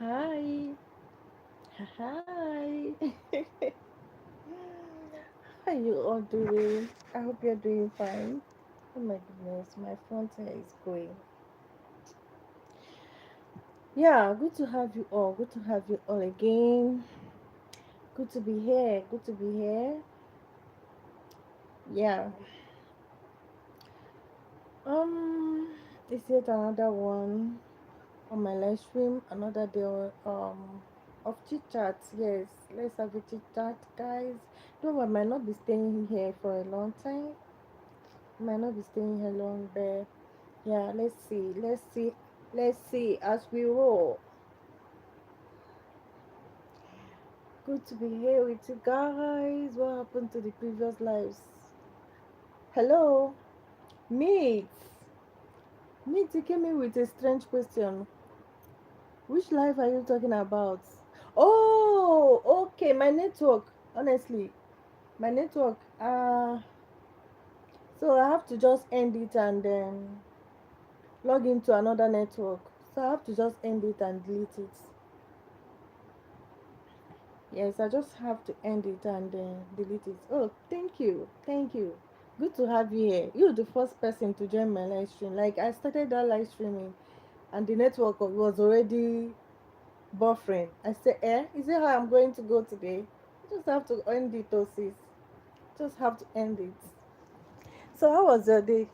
Hi. Hi. How you all doing? I hope you're doing fine. Oh my goodness, my front hair is going. Yeah, good to have you all. Good to have you all again. Good to be here. Good to be here. Yeah. Um, it's yet another one on my live stream. Another day of chit chat. Yes, let's have a chit chat, guys. Though I might not be staying here for a long time. Might not be staying here long, but yeah, let's see as we roll. Good to be here with you guys. What happened to the previous lives? Hello, Meet. Meet, you came in with a strange question. Which life are you talking about? Oh, okay, my network. Honestly, my network. So I have to just end it and then log into another network. So I have to just end it and delete it. Yes, I just have to end it and delete it. Oh, thank you. Thank you. Good to have you here. You're the first person to join my live stream. Like, I started that live streaming and the network was already buffering. I said, is it how I'm going to go today? I just have to end it, oh sis. Just have to end it. So, how was your day?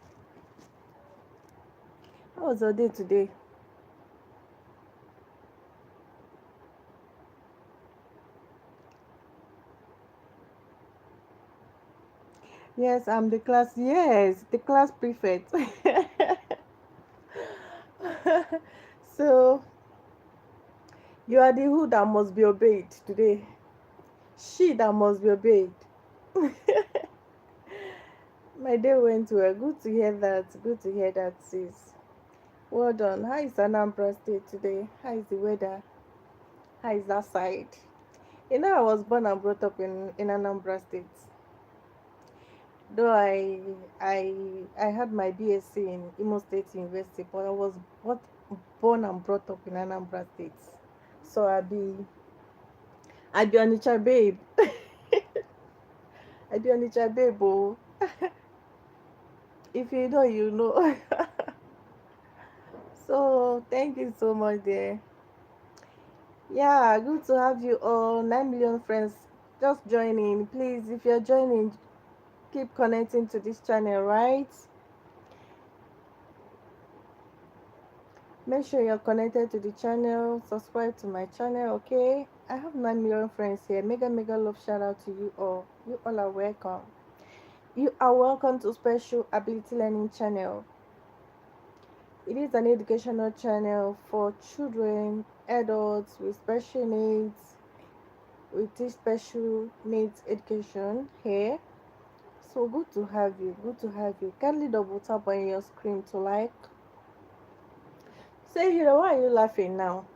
How was your day today? Yes, I'm the class. Yes, the class prefect. So, you are the who that must be obeyed today. She that must be obeyed. My day went well. Good to hear that. Good to hear that, sis. Well done. How is Anambra State today? How is the weather? How is that side? You know, I was born and brought up in Anambra State. Though I had my BSc in Imo State University, but I was what born and brought up in Anambra State. So I be Onitsha babe. I be Onitsha babe, oh. If you know, you know. So thank you so much there. Yeah, good to have you all. 9 million friends just joining. Please, if you're joining, keep connecting to this channel, right? Make sure you're connected to the channel, subscribe to my channel, okay? I have 9 million friends here. Mega love shout out to you all. You all are welcome. You are welcome to Special Ability Learning channel. It is an educational channel for children, adults with special needs. We teach special needs education here. So good to have you. Good to have you. Kindly double tap on your screen to like. Say, Hero, why are you laughing now?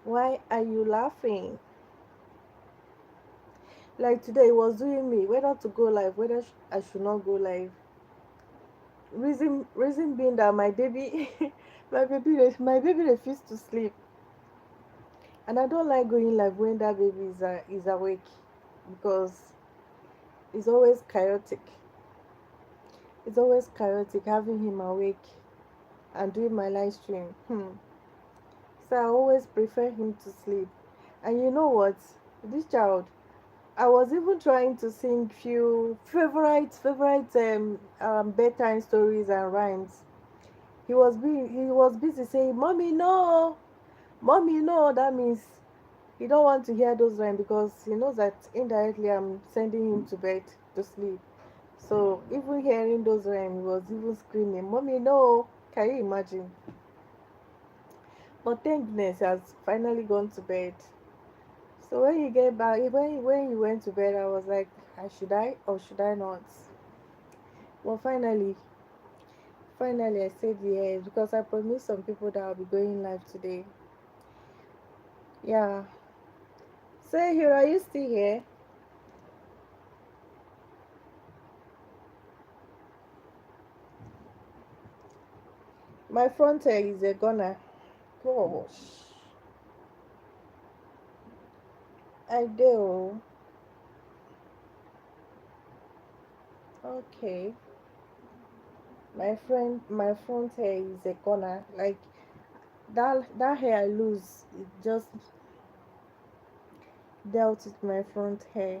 Why are you laughing? Like today, it was doing me whether to go live, whether I should not go live. Reason being that my baby, my baby refused to sleep, and I don't like going live when that baby is awake because it's always chaotic. It's always chaotic having him awake and doing my live stream. So I always prefer him to sleep. And you know what? This child, I was even trying to sing few favorite bedtime stories and rhymes. He was busy saying, "Mommy, no, mommy, no." That means he don't want to hear those rhymes because he knows that indirectly I'm sending him to bed to sleep. So even hearing those rhymes, he was even screaming, "Mommy, no!" Can you imagine? But thank goodness he has finally gone to bed. So when you get back, when you went to bed, I was like, should I or should I not? Well, finally, I said yes because I promised some people that I'll be going live today. Yeah. Say, here, are you still here? My front hair is a goner. Gosh, I do. Okay, my front hair is a corner. Like that hair I lose, it just dealt with my front hair.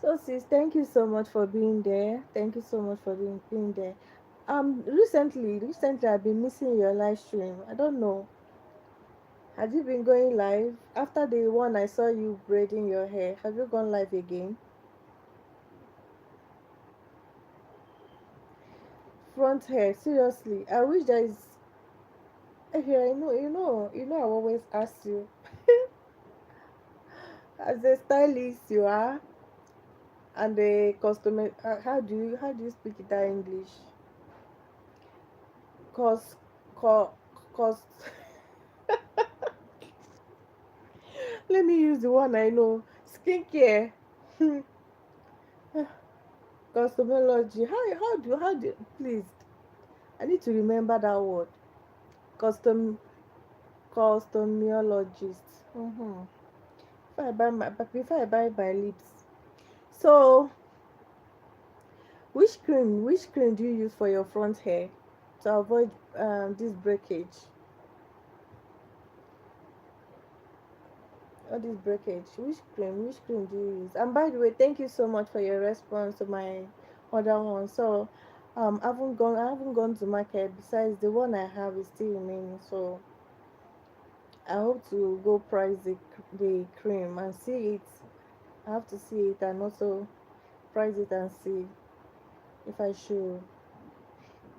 So sis, thank you so much for being there. Thank you so much for being there. Recently I've been missing your live stream. I don't know. Have you been going live? After the one I saw you braiding your hair, have you gone live again? Front hair, seriously. I wish there is here. I always ask you as a stylist you are and a customer. How do you speak it in English? Cause, cause. Let me use the one I know. Skincare. Cosmetology. How do please? I need to remember that word. Custom Cosmetologist. Before I buy my lips. So which cream do you use for your front hair to avoid this breakage? All this breakage. Which cream do you use? And by the way, thank you so much for your response to my other one. So I haven't gone to market. Besides, the one I have is still remaining. So I hope to go price the cream and see it. I have to see it and also price it and see if I should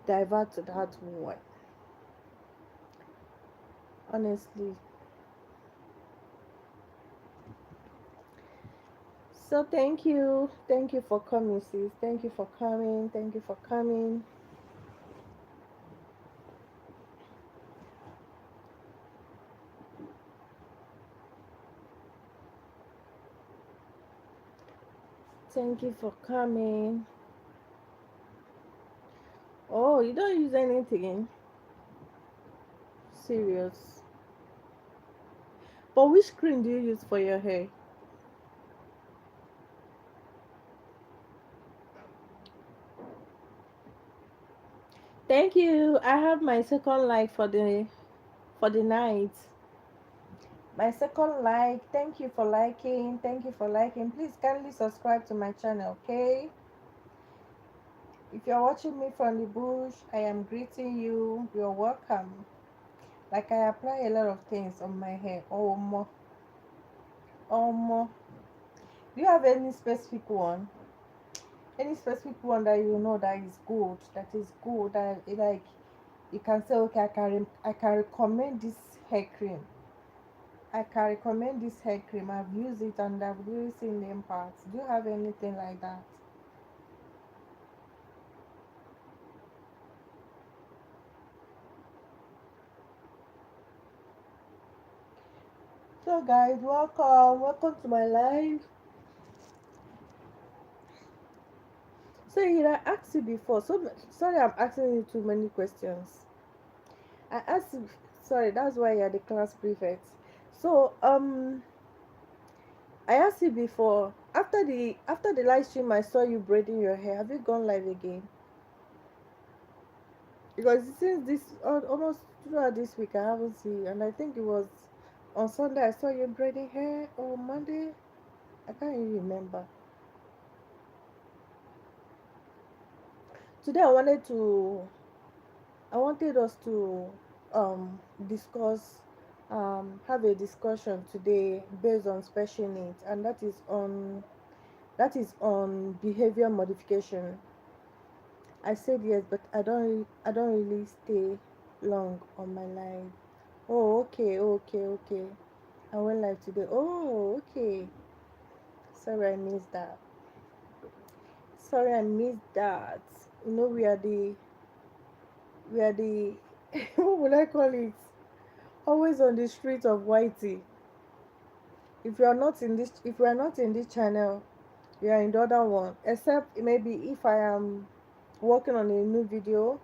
divert to that one. Honestly. So thank you. Thank you for coming, sis. Thank you for coming. Thank you for coming. Thank you for coming. Oh, you don't use anything serious. But which cream do you use for your hair? Thank you. I have my second like for the night. My second like. Thank you for liking. Thank you for liking. Please kindly subscribe to my channel, okay? If you're watching me from the bush, I am greeting you. You're welcome. Like I apply a lot of things on my hair. Oh more. Oh more. Do you have any specific one? Any specific one that you know that is good? That is good. That like you can say, okay, I can recommend this hair cream. I can recommend this hair cream. I've used it and I've really seen the impact. Do you have anything like that? So guys, welcome to my live. So I asked you before. So sorry, I'm asking you too many questions. I asked you. Sorry, that's why you're the class prefect. So I asked you before. After the live stream, I saw you braiding your hair. Have you gone live again? Because since almost throughout this week, I haven't seen you, and I think it was on Sunday I saw you braiding hair, or Monday. I can't even remember. Today I wanted us to discuss have a discussion today based on special needs, and that is on behavior modification. I said yes, but I don't really stay long on my live. Oh, okay, okay, okay. I went live today. Oh, okay. Sorry, I missed that. Sorry, I missed that. We are the what would I call it? Always on the street of Whitey. If you are not in this channel, you are in the other one. Except maybe if I am working on a new video,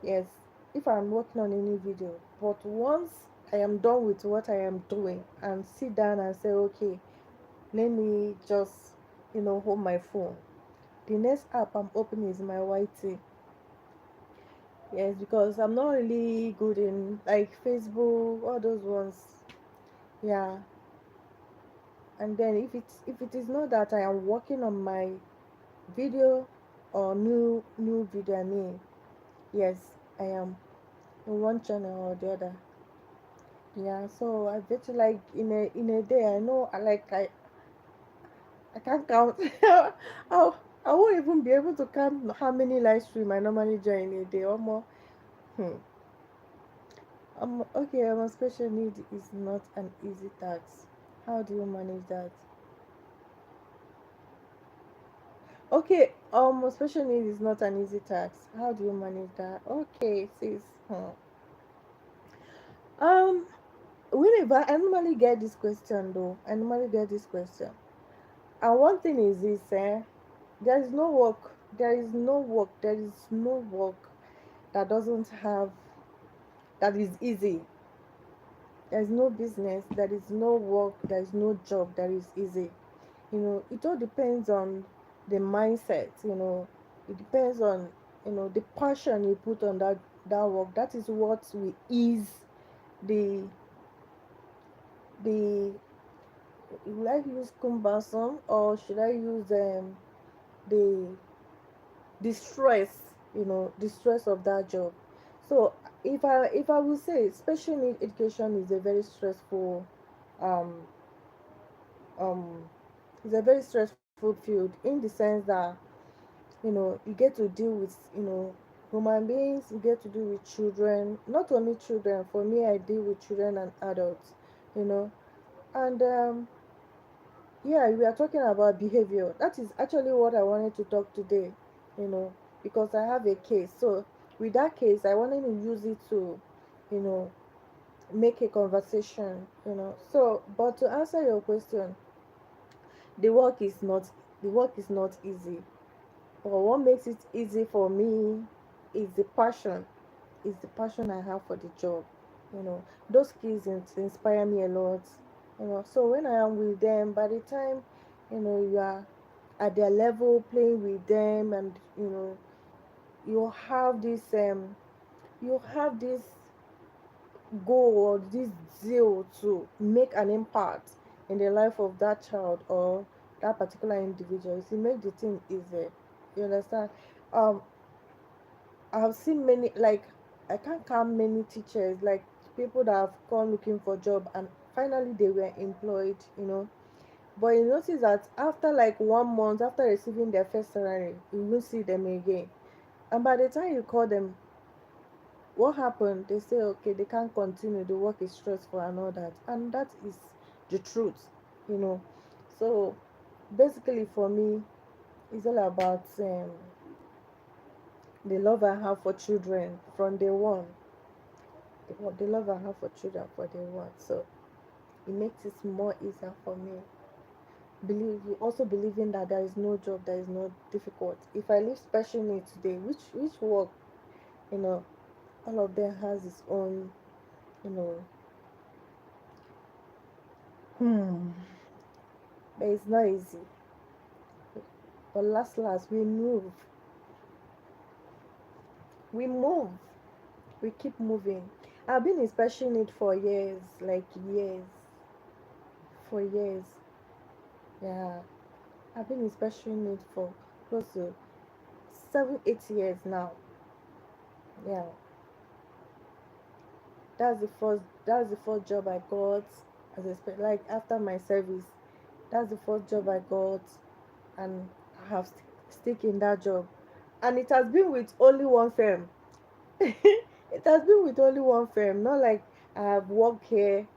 yes. if I'm working on any video. But once I am done with what I am doing and sit down and say, okay, let me just, hold my phone. The next app I'm opening is my YT. Yes, because I'm not really good in like Facebook, all those ones. Yeah. And then if it is not that I am working on my video or new video, I mean, yes, I am in one channel or the other. Yeah, so I bet you like in a day I know I can't count. I I won't even be able to count how many live stream I normally join in a day or more. Hmm. Okay, special need is not an easy task. How do you manage that? Okay, special need is not an easy task. How do you manage that? Okay, sis. Um, whenever I normally get this question though, I normally get this question. And one thing is this, there is no work, there is no work, there is no work that doesn't have that is easy. There is no business, there is no work, there is no job that is easy. It all depends on the mindset. It depends on the passion you put on that work. That is what will ease the the will I use cumbersome or should I use the the stress, the stress of that job. So if I would say special need education is a very stressful um um it's a very stressful field, in the sense that you get to deal with human beings, you get to deal with children, not only children. For me, I deal with children and adults, you know and yeah, we are talking about behavior. That is actually what I wanted to talk today, you know, because I have a case. So with that case, I wanted to use it to, you know, make a conversation, So, but to answer your question, the work is not the work is not easy. But what makes it easy for me is the passion, I have for the job. Those kids inspire me a lot. So when I am with them, by the time you are at their level playing with them, and you have this you have this goal or this zeal to make an impact in the life of that child or that particular individual, it make the thing easier. You understand? um I've seen many, like, I can't count many teachers, like people that have gone looking for job and finally they were employed. But you notice that after like 1 month after receiving their first salary, you won't see them again. And by the time you call them, what happened? They say, okay, they can't continue, the work is stressful and all that. And that is the truth, you know. So basically for me, it's all about the love I have for children from day one. The love I have for children for day one. So it makes it more easier for me. Also believing that there is no job that is not difficult. If I leave special needs today, which work, you know, all of them has its own, you know, hmm, but it's not easy. But last, we move, we keep moving. I've been in special need for years, like years, for years. Yeah, I've been in special need for close to 7, 8 years now. Yeah, that's the first job I got as a like after my service. That's the first job I got, and I have stick in that job, and it has been with only one firm. It has been with only one firm, not like I have worked here,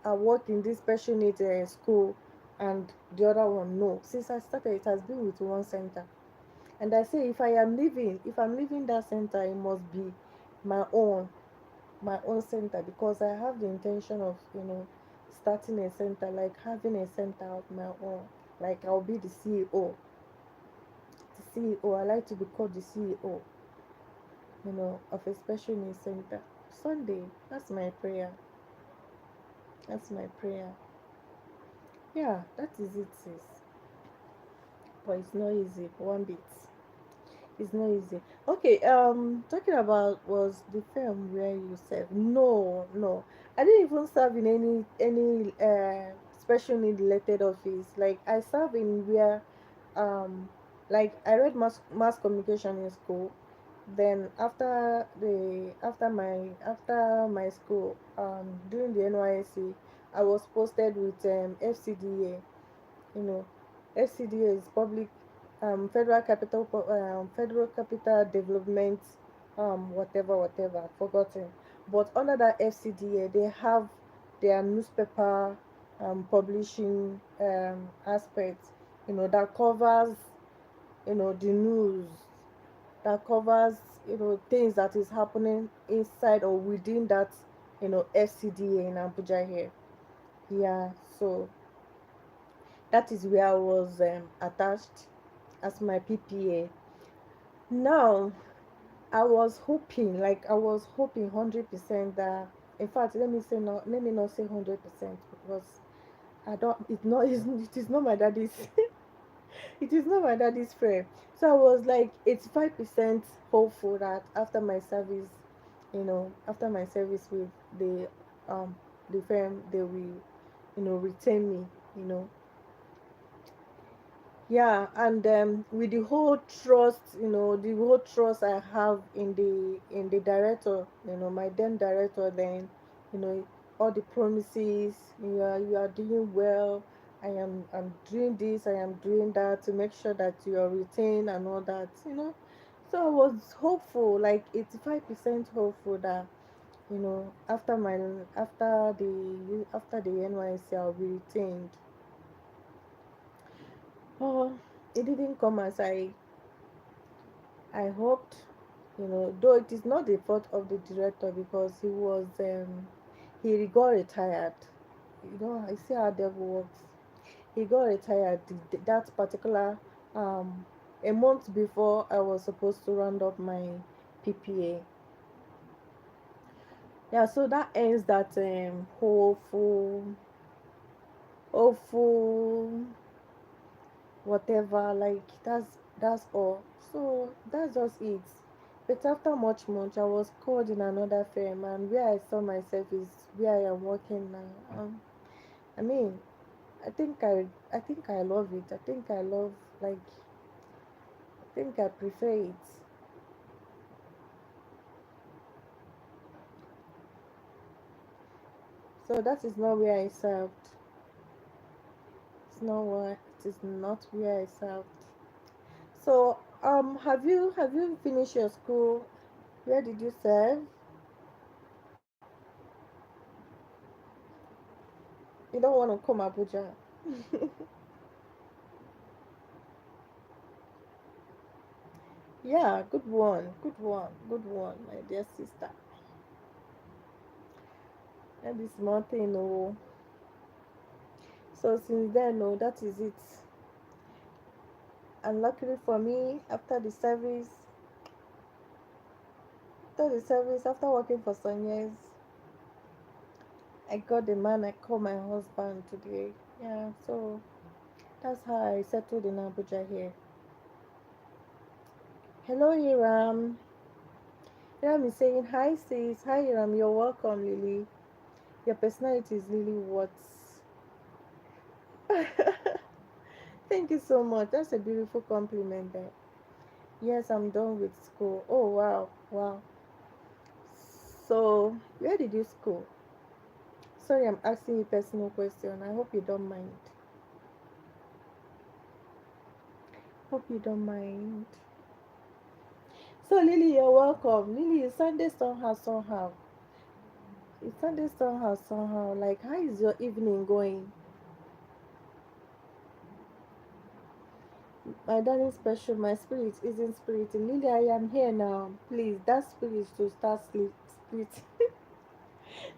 I worked in this special needs school, and the other one. No, since I started, it has been with one center. And I say, if I'm leaving that center, it must be my own, center, because I have the intention of starting a center, like having a center of my own. Like I'll be the CEO. I like to be called the CEO. of a special needs center. Sunday, that's my prayer. That's my prayer. Yeah, that is it, sis. But it's not easy, one bit. It's not easy. Okay, talking about was the film where you serve. No, no. I didn't even serve in any special need related office. Like I serve in where um like I read mass communication in school. Then after my school, during the NYSC, I was posted with FCDA. you know FCDA is public, Federal Capital Development, whatever I've forgotten. But under that FCDA, they have their newspaper publishing aspect, that covers the news, that covers things that is happening inside or within that FCDA in Abuja here. Yeah, so that is where I was attached as my PPA. Now, I was hoping 100% that, in fact, let me not say 100% because I don't, it is not my daddy's, it is not my daddy's friend. So I was like 85% hopeful that after my service with the, um, the firm, they will, retain me, you know, yeah. And with the whole trust I have in the director, my then director, then you know all the promises, you are doing well, I'm doing this, I am doing that to make sure that you are retained and all that. So I was hopeful, like 85% hopeful that after the NYC I'll be retained. Oh, it didn't come as I hoped, though it is not the fault of the director because he got retired. I see how devil works. He got retired that particular um a month before I was supposed to round up my PPA. Yeah, so that ends that hopeful whatever, like that's all. So that's just it. But after much I was called in another firm, and where I saw myself is where I am working now. I mean, I think I love it. I think I prefer it. So that is not where I served. It is not where I served. So have you finished your school? Where did you serve? You don't want to come Abuja. Yeah, good one, my dear sister. That is small thing, oh. So since then, oh, that is it. And luckily for me, after working for some years, I got the man I call my husband today. Yeah, so that's how I settled in Abuja here. Hello, Hiram. Hiram is saying, hi, sis. Hi, Hiram. You're welcome, Lily. Your personality is really what. Thank you so much. That's a beautiful compliment there. Yes, I'm done with school. Oh, wow. Wow. So, where did you school? Sorry, I'm asking you personal question. I hope you don't mind. Hope you don't mind. So, Lily, you're welcome. Lily, you Sunday somehow. It's Sunday somehow. Like, how is your evening going? My darling special, my spirit isn't spirit. Lily, I am here now. Please, that spirit to start split.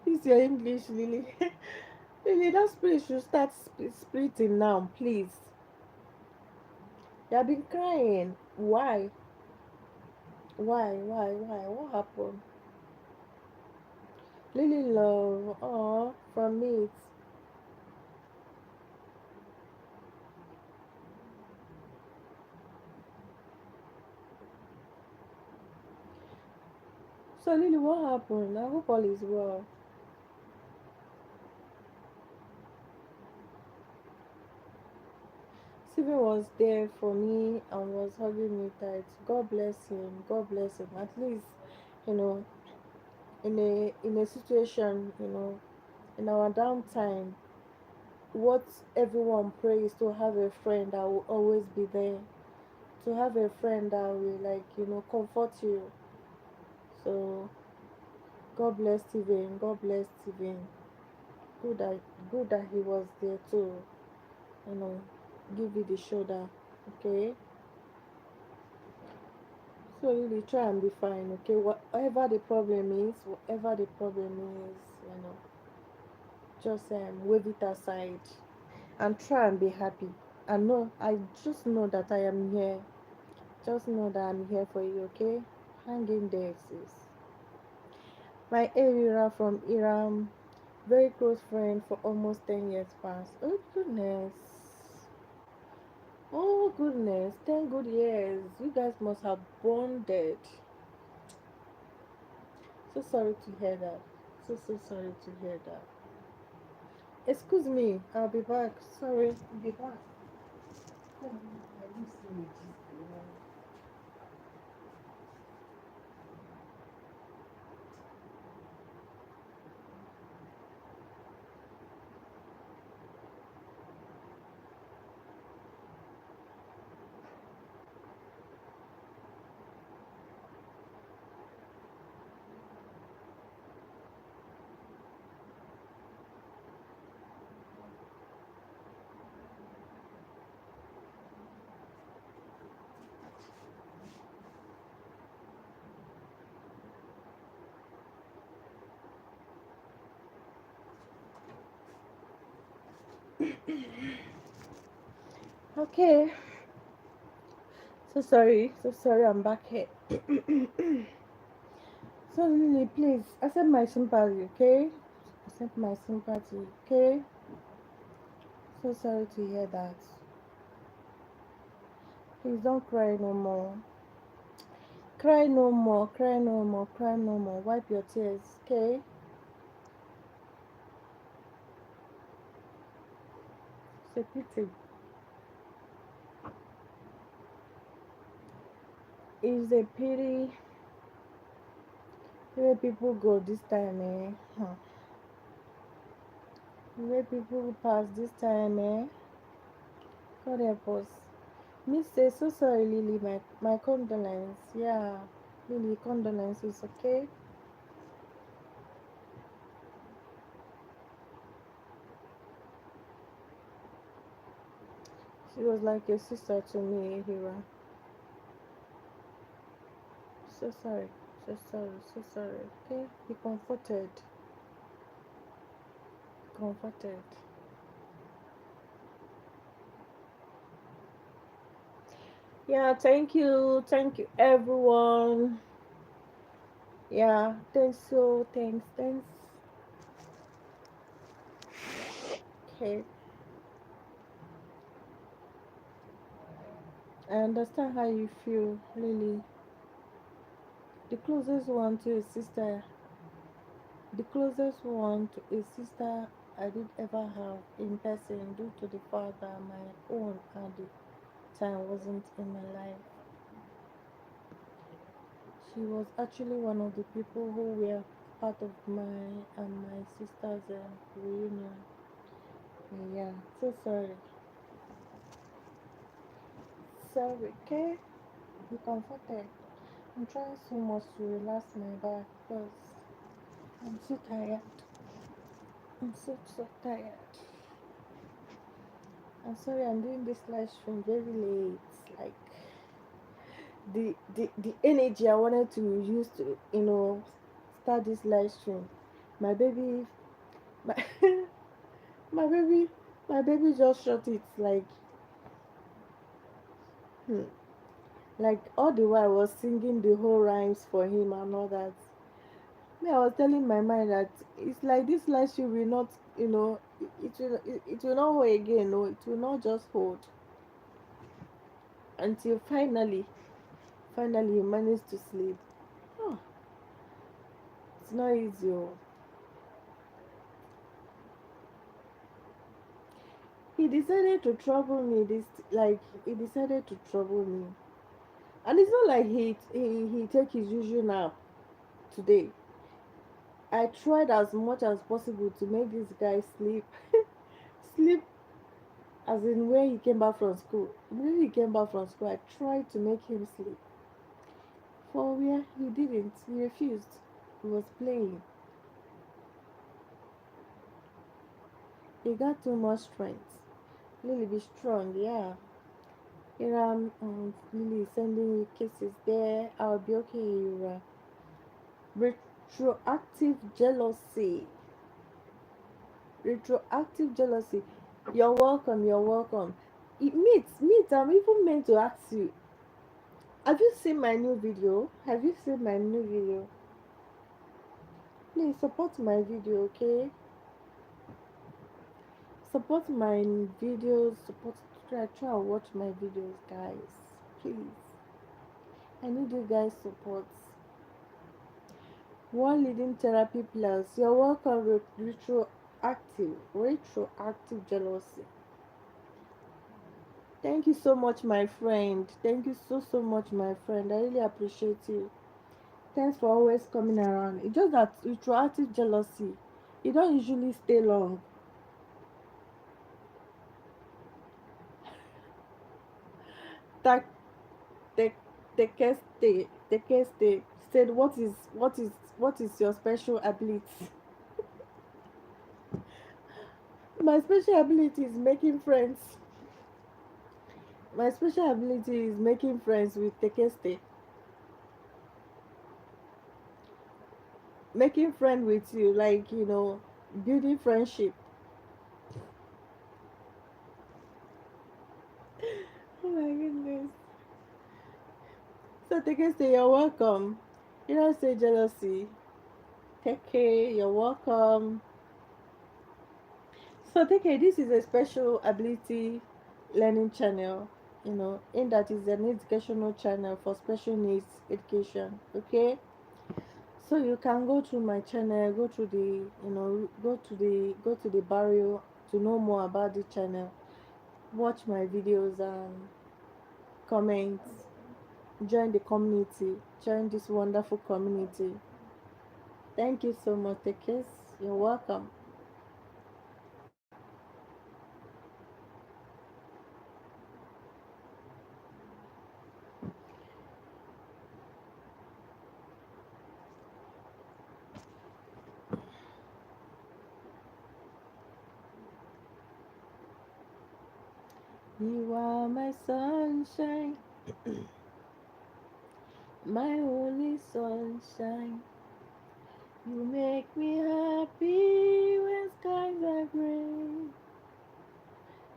This is your English, Lily. Lily, that spirit should start splitting now, please. You have been crying. Why? Why? What happened? Lily love. Oh, from me. So Lily, what happened? I hope all is well. Steven was there for me and was hugging me tight. God bless him. God bless him. At least, you know, in a situation, in our downtime, what everyone prays to have a friend that will always be there. To have a friend that will comfort you. So God bless Steven. God bless Steven. Good that good that he was there to, you know, give you the shoulder. Okay. So really try and be fine, okay? Whatever the problem is, just wave it aside and try and be happy. I just know that I am here. Just know that I'm here for you, okay? Hang in there, sis. My Ira from Iram, very close friend for almost 10 years past. Oh goodness. Oh goodness, 10 good years. You guys must have bonded. So sorry to hear that. So sorry to hear that. Excuse me, I'll be back. Sorry, I'll be back. Okay, so sorry, I'm back here. So Lily, please accept my sympathy, okay? Accept my sympathy, okay? So sorry to hear that. Please don't cry no more. Cry no more, cry no more, cry no more. Wipe your tears, okay? It's a pity. It's a pity where people go this time, eh? Where people pass this time, eh? God help us. Miss say so sorry, Lily. My condolence. Yeah, Lily, condolences. Okay. She was like a sister to me, Hira. So sorry. So sorry. So sorry. Okay. Be comforted. Comforted. Yeah. Thank you. Thank you, everyone. Yeah. Thanks. So thanks. Thanks. Okay. I understand how you feel, Lily. The closest one to a sister The closest one to a sister I did ever have in person due to the fact that my own at the time wasn't in my life. She was actually one of the people who were part of my and my sister's reunion. Yeah, so sorry. Sorry, okay? Be comforted. I'm trying so much to relax my back because I'm so tired. I'm so tired. I'm sorry I'm doing this live stream very late. Like the energy I wanted to use to start this live stream. My baby, my my baby, my baby just shot it like, hmm. Like all the while I was singing the whole rhymes for him and all that. Me, I was telling my mind that it's like this last year will not, it will not hold again. No, it will not just hold until finally he managed to sleep. Oh, it's not easy. Oh. He decided to trouble me. He decided to trouble me, and it's not like he take his usual nap today. I tried as much as possible to make this guy sleep, sleep as in when he came back from school. When he came back from school, I tried to make him sleep. For where he didn't, he refused. He was playing. He got too much strength. Lily, be strong, yeah. Iram, Lily sending you kisses there. I'll be okay, Ira. Retroactive jealousy. Retroactive jealousy. You're welcome, you're welcome. Meet, I'm even meant to ask you. Have you seen my new video? Have you seen my new video? Please support my video, okay? Support my videos, try and watch my videos, guys. Please. I need you guys' support. One leading therapy plus. You're welcome with retroactive jealousy. Thank you so much, my friend. Thank you so much, my friend. I really appreciate you. Thanks for always coming around. It's just that retroactive jealousy, you don't usually stay long. That the the said, what is your special ability? My special ability is making friends. My special ability is making friends with Tekeste. Making friend with you, like building friendship. Oh my goodness. So Tekeste, you're welcome. You don't say jealousy. Take care, you're welcome. So take care, this is a special ability learning channel, in that is an educational channel for special needs education. Okay? So you can go to my channel, go to the barrio to know more about the channel. Watch my videos and comment. Join the community. Join this wonderful community. Thank you so much, Tekes. You're welcome. You are my sunshine, my only sunshine. You make me happy when skies are gray.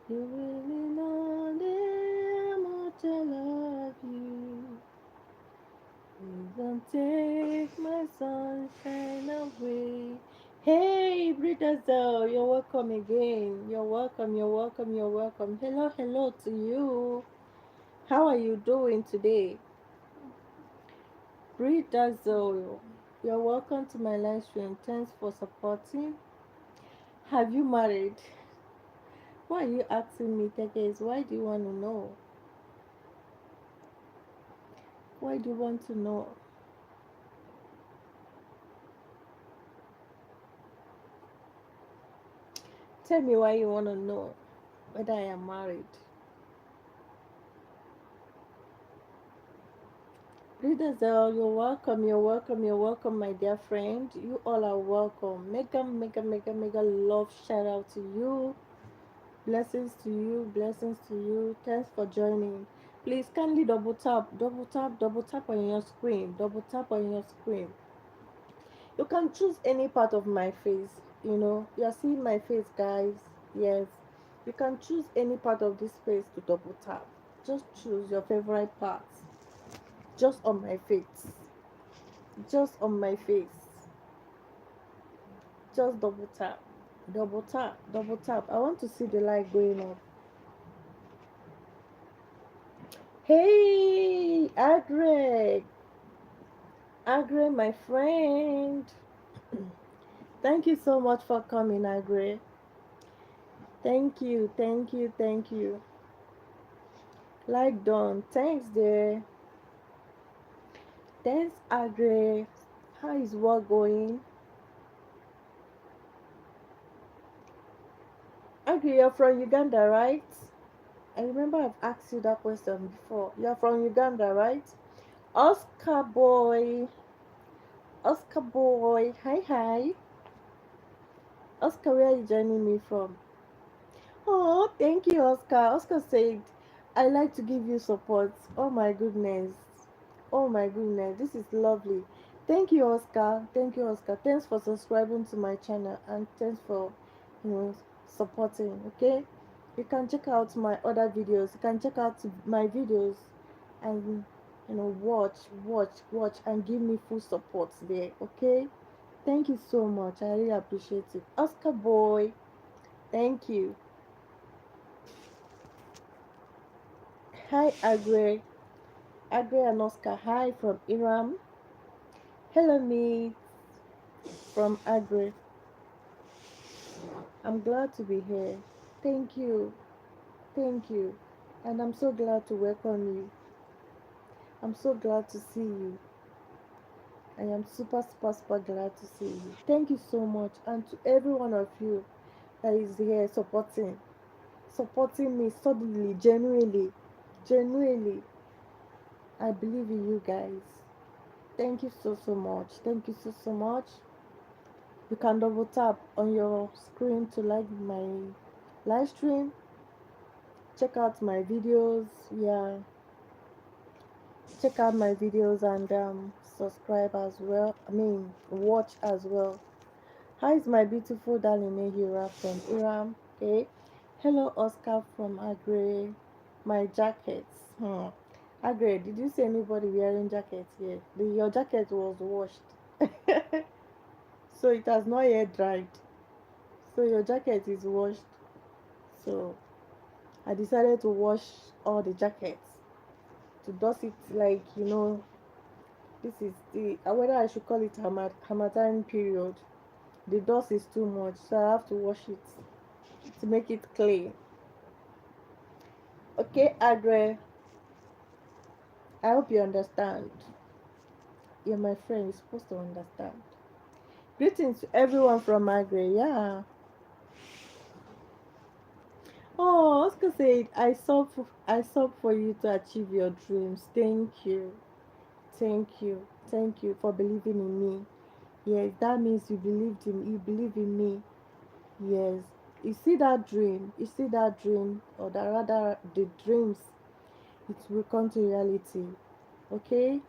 You really know how much I love you. Please don't take my sunshine away. Hey, Brittazel, you're welcome again. You're welcome, you're welcome, you're welcome. Hello, hello to you. How are you doing today? Brittazel, you're welcome to my live stream. Thanks for supporting. Have you married? Why are you asking me, Tekes? Why do you want to know? Why do you want to know? Tell me why you want to know whether I am married. Brittazel, you're welcome, you're welcome, you're welcome, my dear friend. You all are welcome. Mega, mega, mega, mega love shout out to you. Blessings to you, blessings to you. Thanks for joining. Please kindly double tap on your screen, double tap on your screen. You can choose any part of my face. You're seeing my face, guys. Yes, you can choose any part of this face to double tap. Just choose your favorite part. just on my face, just on my face. Just double tap, double tap, double tap. I want to see the light going up. Hey, Agre, Agre, my friend. Thank you so much for coming, Agre. Thank you, thank you, thank you. Like done. Thanks, dear. Thanks, Agre. How is work going? Agre, you're from Uganda, right? I remember I've asked you that question before. You're from Uganda, right? Oscar boy. Oscar boy. Hi, hi. Oscar, where are you joining me from? Oh, thank you, Oscar. Oscar said, I like to give you support. Oh my goodness. Oh my goodness. This is lovely. Thank you, Oscar. Thank you, Oscar. Thanks for subscribing to my channel and thanks for supporting. Okay? You can check out my other videos. You can check out my videos and watch and give me full support there. Okay? Thank you so much. I really appreciate it. Oscar boy. Thank you. Hi, Agre. Agre and Oscar. Hi from Iram. Hello, me from Agre. I'm glad to be here. Thank you. Thank you. And I'm so glad to welcome you. I'm so glad to see you. I am super, super, super glad to see you. Thank you so much. And to every one of you that is here supporting me suddenly, genuinely, genuinely. I believe in you guys. Thank you so, so much. Thank you so, so much. You can double tap on your screen to like my live stream. Check out my videos. Yeah, check out my videos and subscribe as well. I mean, watch as well. Hi, is my beautiful darling Nehira from Iram. Okay. Hello, Oscar from Agre. My jackets. Agre, did you see anybody wearing jackets here? Your jacket was washed. So it has not yet dried. So your jacket is washed. So I decided to wash all the jackets to dust it like this is the whether I should call it Hamatan period. The dust is too much, so I have to wash it to make it clean. Okay, Agre, I hope you understand. You're my friend, you're supposed to understand. Greetings to everyone from Agre, yeah. Oh, Oscar said, I sub for you to achieve your dreams. Thank you. Thank you. Thank you for believing in me. Yes, that means you believe in me. Yes. You see that dream, or that rather the dreams, it will come to reality. Okay?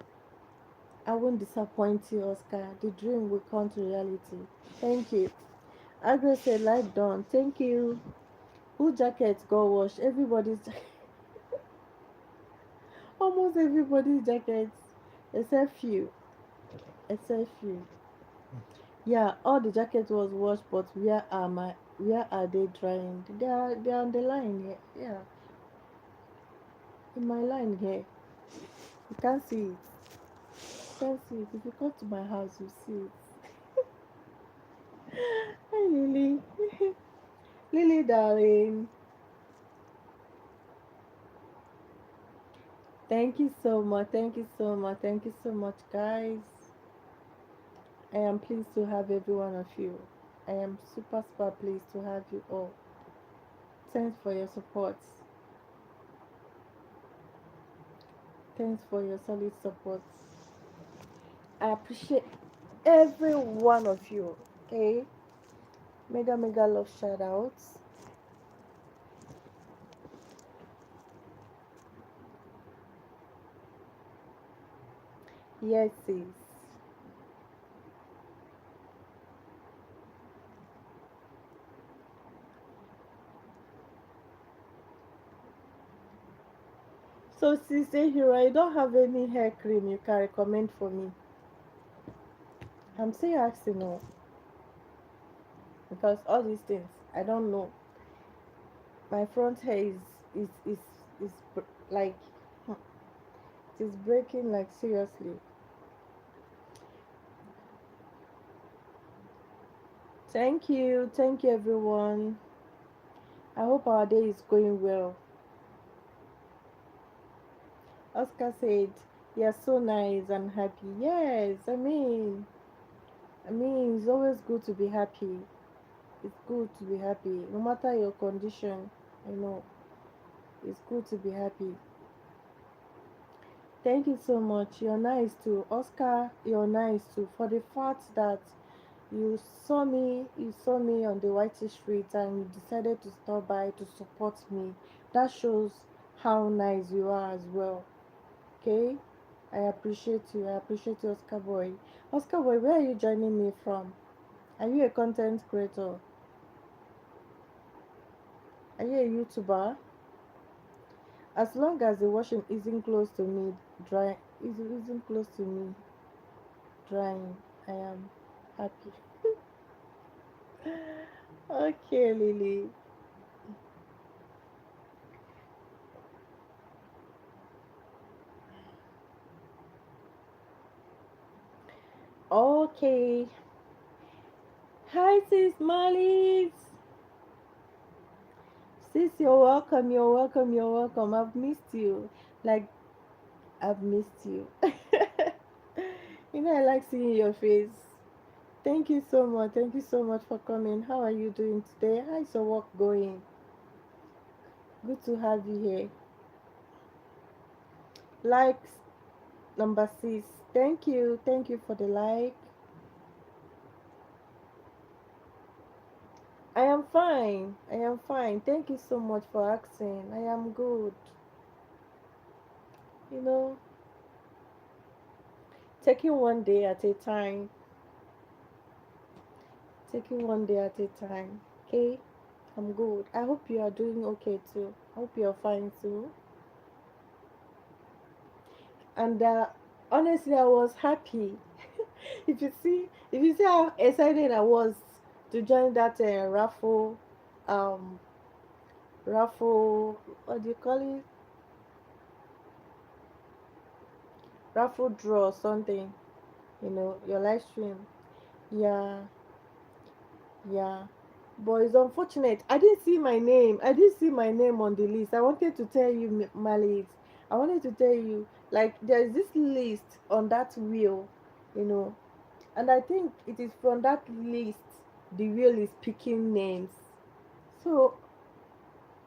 I won't disappoint you, Oscar. The dream will come to reality. Thank you. Agnes said, light done. Thank you. Who jacket got washed? Everybody's almost everybody's jackets. Except few. Except few. Yeah, all the jackets was washed, but where are they drying? They are on the line here. Yeah, in my line here. You can't see it. You can't see it. If you come to my house, you see it. Hi, Lily. Lily, darling. Thank you so much. Thank you so much. Thank you so much, guys. I am pleased to have every one of you. I am super, super pleased to have you all. Thanks for your support. Thanks for your solid support. I appreciate every one of you. Okay? Mega, mega love shout outs. Yes, sis. So, Sister Hero, I don't have any hair cream you can recommend for me. I'm still asking no, because all these things I don't know. My front hair is like hmm, it is breaking like seriously. Thank you everyone. I hope our day is going well. Oscar said, "You're so nice and happy." Yes, I mean, it's always good to be happy. It's good to be happy, no matter your condition. I know it's good to be happy. Thank you so much. You're nice too, Oscar. You're nice too for the fact that you saw me on the Whitey Street and you decided to stop by to support me. That shows how nice you are as well. Okay? I appreciate you. I appreciate you, Oscar Boy. Oscar Boy, where are you joining me from? Are you a content creator? Are you a YouTuber? As long as the washing isn't close to me isn't close to me drying, I am happy. Okay, Lily. Okay. Hi, sis Molly. Sis, you're welcome. You're welcome. You're welcome. I've missed you. Like, I've missed you. I like seeing your face. Thank you so much. Thank you so much for coming. How are you doing today? How's your work going? Good to have you here. Likes number 6. Thank you. Thank you for the like. I am fine. I am fine. Thank you so much for asking. I am good. You know, taking one day at a time. Taking one day at a time. Okay? I'm good. I hope you are doing okay too. I hope you're fine too. And honestly, I was happy. If you see how excited I was to join that um, raffle, what do you call it? Raffle draw or something. Your live stream. Yeah, yeah. But it's unfortunate. I didn't see my name. I didn't see my name on the list. I wanted to tell you, Malik. I wanted to tell you, like, there's this list on that wheel, you know, and I think it is from that list the wheel is picking names. So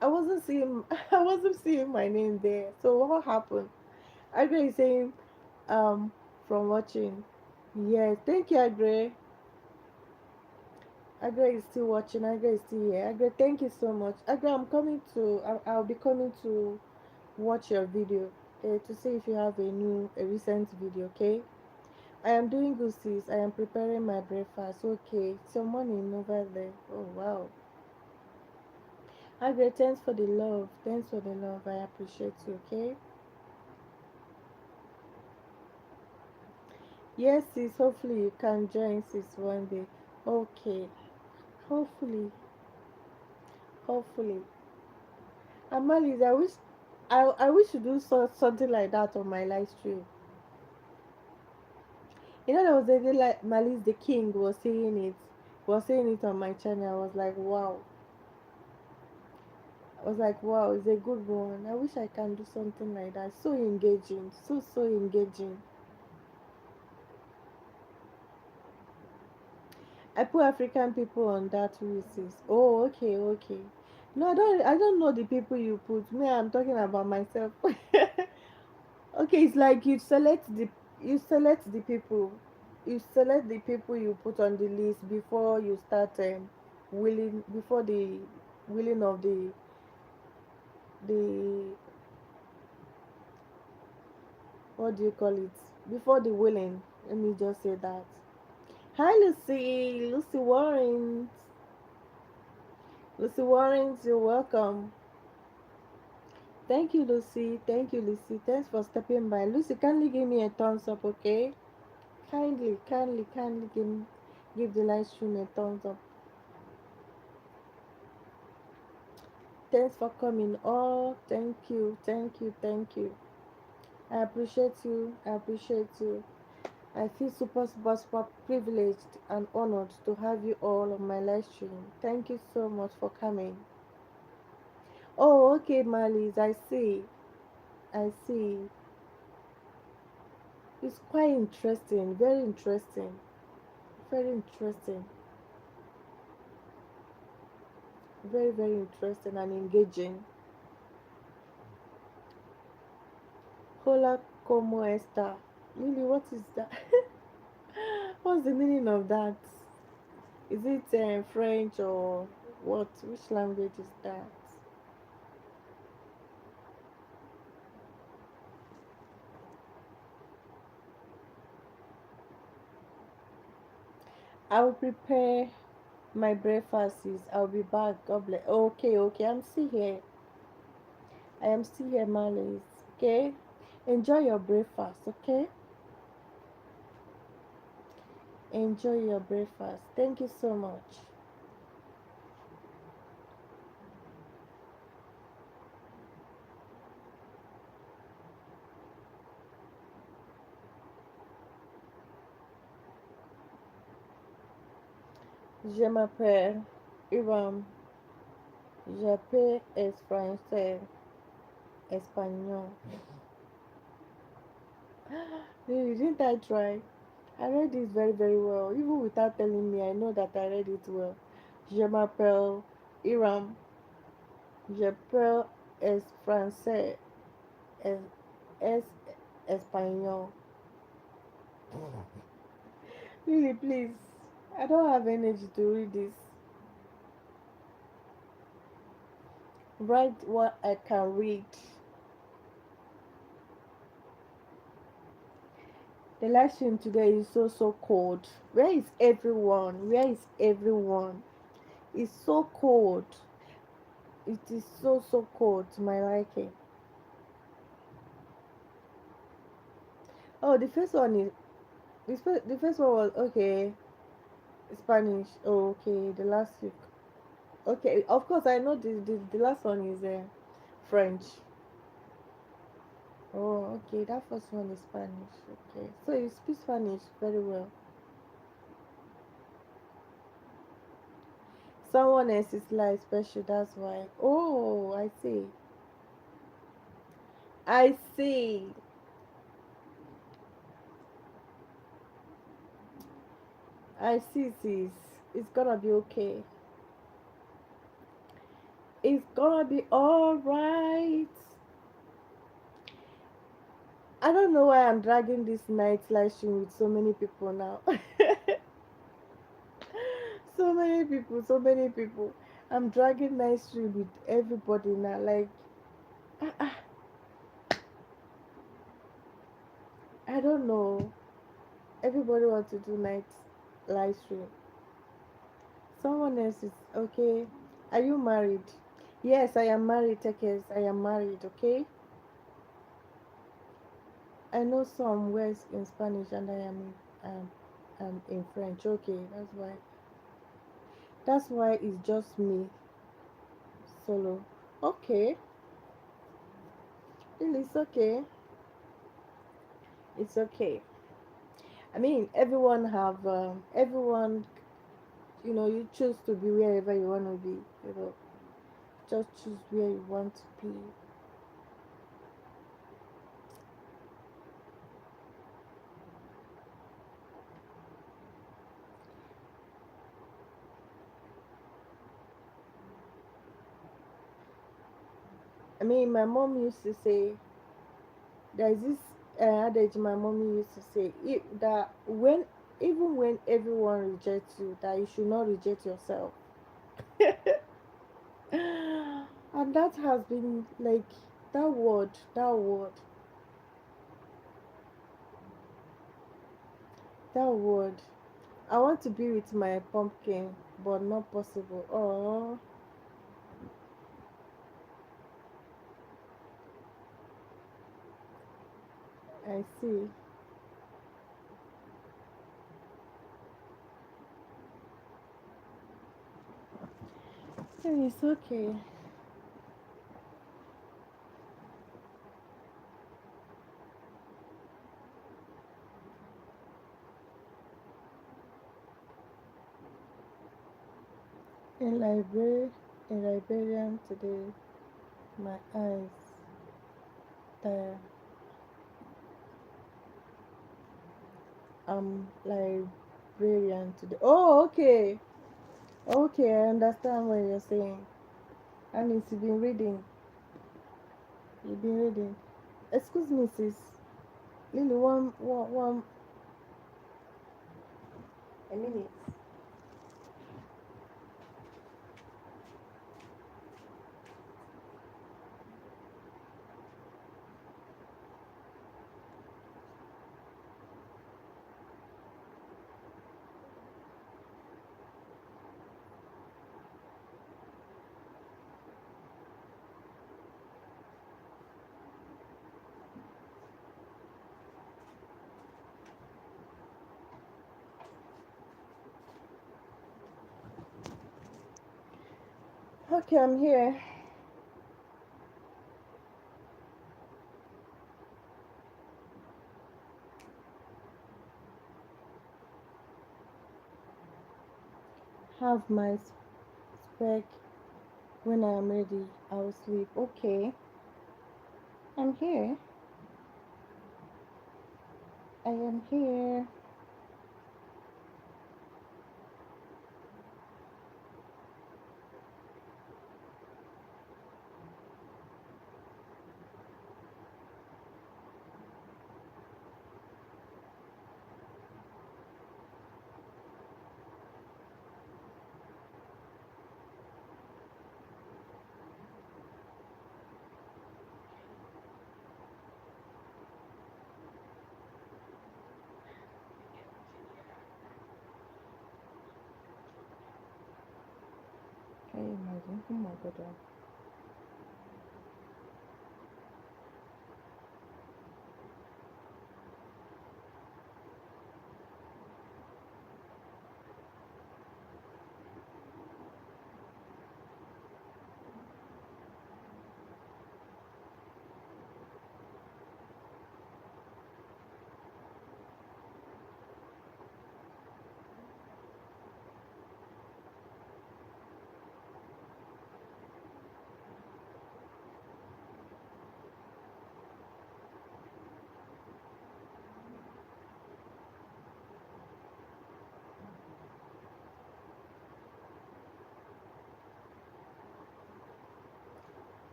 I wasn't seeing, I wasn't seeing my name there. So what happened? Agre is saying, um, from watching. Yes, thank you, Agre. Agra is still watching. Agra is still here. Agra, thank you so much. Agra, I'll be coming to watch your video to see if you have a recent video, okay? I am doing good, sis. I am preparing my breakfast. Okay, it's your morning over there. Oh, wow. Agra, thanks for the love. Thanks for the love. I appreciate you, okay? Yes, sis. Hopefully you can join, sis, one day. Okay. Hopefully. Amalis, I wish to do something like that on my live stream. There was a day like Malis the King was saying it on my channel. I was like, wow, it's a good one. I wish I can do something like that. So engaging, so engaging. I put African people on that list. Oh, okay, okay. No, I don't know the people you put. Me, I'm talking about myself. Okay, it's like you select the people you put on the list before you start willing before the willing of the what do you call it, before the willing. Let me just say that. Hi, Lucy Warren. Lucy Warren, you're welcome. Thank you, Lucy. Thank you, Lucy. Thanks for stepping by. Lucy, kindly give me a thumbs up, okay? Kindly give the live stream a thumbs up. Thanks for coming. Oh, thank you. I appreciate you. I appreciate you. I feel super privileged and honored to have you all on my live stream. Thank you so much for coming. Oh, okay, Marlies, I see. I see. It's quite interesting. Very interesting. Very interesting. Very interesting and engaging. Hola, como esta? Lily, what is that? What's the meaning of that? Is it French or what? Which language is that? I will prepare my breakfast. I'll be back. God bless. Okay, okay. I'm still here. I am still here, Marlies. Okay. Enjoy your breakfast. Okay. Enjoy your breakfast. Thank you so much. Je m'appelle Iram. J'appelle es français, espagnol. Really, didn't I try? I read this very well. Even without telling me, I know that I read it well. Je m'appelle Iram. J'appelle es français, es, es espagnol. Really, please. I don't have energy to read this. Write what I can read. The live stream today is so cold. Where is everyone? Where is everyone? It's so cold. It is so cold to my liking. Oh, the first one is the first one was okay. Spanish. Oh, okay. The last week. Okay, of course I know the last one is French. Oh, okay. That first one is Spanish. Okay, so you speak Spanish very well. Someone else is like special. That's why. Oh, I see. I see. I see, sis. It's gonna be okay. It's gonna be alright. I don't know why I'm dragging this night live stream with so many people now. So many people. I'm dragging night stream with everybody now. Like, ah, ah, I don't know. Everybody wants to do night live stream. Someone else is okay. Are you married? Yes, I am married, Tekes. I am married, okay? I know some words in Spanish and I'm in French. Okay, that's why. That's why it's just me solo. Okay, really, it's okay. It's okay. I mean, everyone. You choose to be wherever you want to be. Just choose where you want to be. I mean, my mom used to say there's this adage my mommy used to say that even when everyone rejects you, that you should not reject yourself. And that has been like that word. I want to be with my pumpkin, but not possible. Oh, I see. It's okay. In Liberian today, my eyes tired. I'm Liberian today. Oh, okay. Okay, I understand what you're saying. And it's you've been reading. You've been reading. Excuse me, sis. Lily, a minute. Okay, I'm here. Have my spec when I am ready. I'll sleep. Okay, I'm here. I am here. Can you imagine? Oh my god.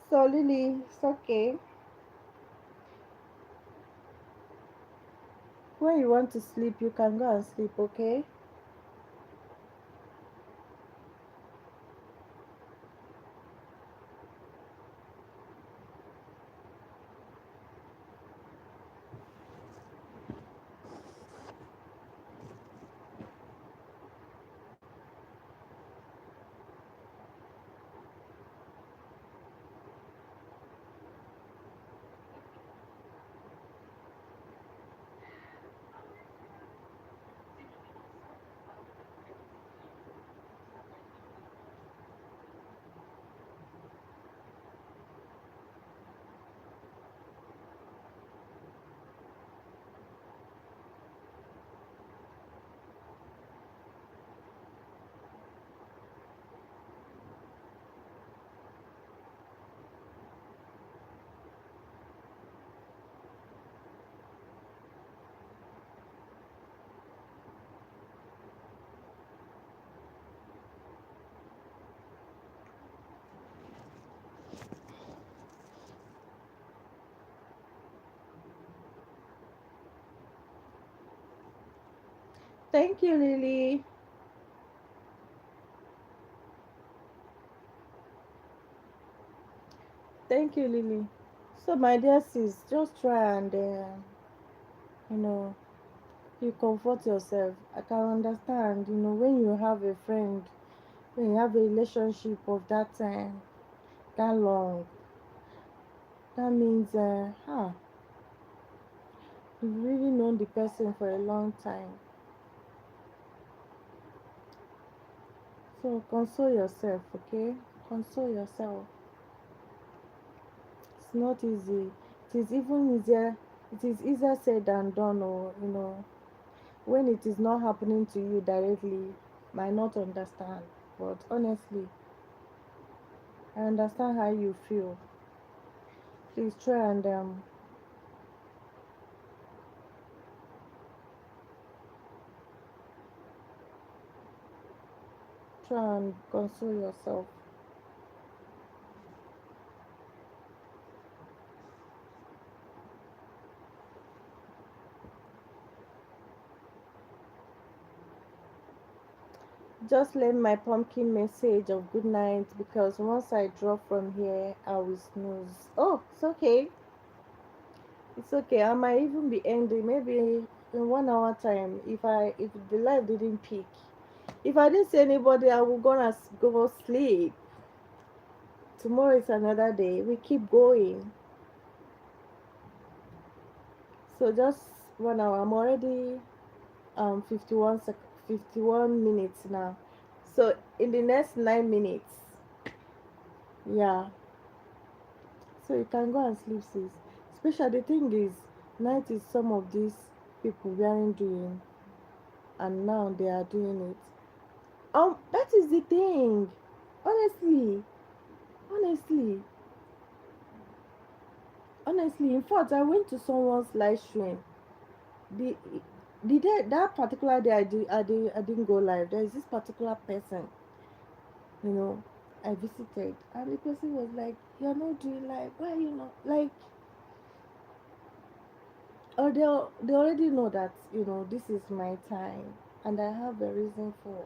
So Lily, it's okay. When you want to sleep, you can go and sleep. Okay. Thank you, Lily. Thank you, Lily. So, my dear sis, just try and, you know, you comfort yourself. I can understand, when you have a friend, when you have a relationship of that time, that long, That means, you've really known the person for a long time. So console yourself, okay? Console yourself. It's not easy. It is even easier. It is easier said than done, or when it is not happening to you directly, might not understand. But honestly, I understand how you feel. Please try and console yourself. Just leave my pumpkin message of good night, because once I drop from here, I will snooze. Oh, it's okay. It's okay. I might even be ending maybe in 1 hour time, if the light didn't peak. If I didn't see anybody, I will gonna go sleep. Tomorrow is another day. We keep going. So just 1 hour. I'm already 51 minutes now. So in the next 9 minutes, yeah. So you can go and sleep, sis. Especially the thing is, night is some of these people weren't doing, and now they are doing it. That is the thing. Honestly, honestly, honestly. In fact, I went to someone's live stream. The the day that particular day I didn't go live. There is this particular person, you know, I visited, and the person was like, "You're not doing live. Why are you not like?" Or they already know that this is my time, and I have a reason for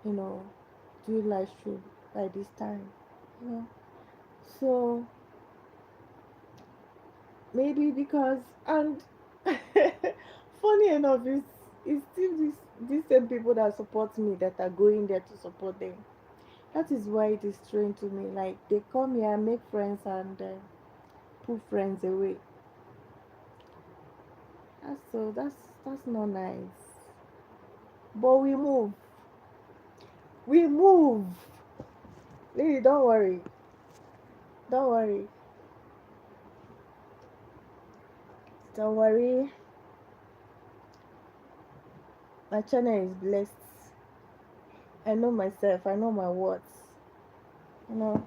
you know doing live stream by this time. You know, so maybe because and funny enough, it's still these same people that support me that are going there to support them. That is why it is strange to me. Like they come here, make friends, and put friends away. That's not nice. But we move. We move. Lily, don't worry. Don't worry. Don't worry. My channel is blessed. I know myself. I know my words. You know.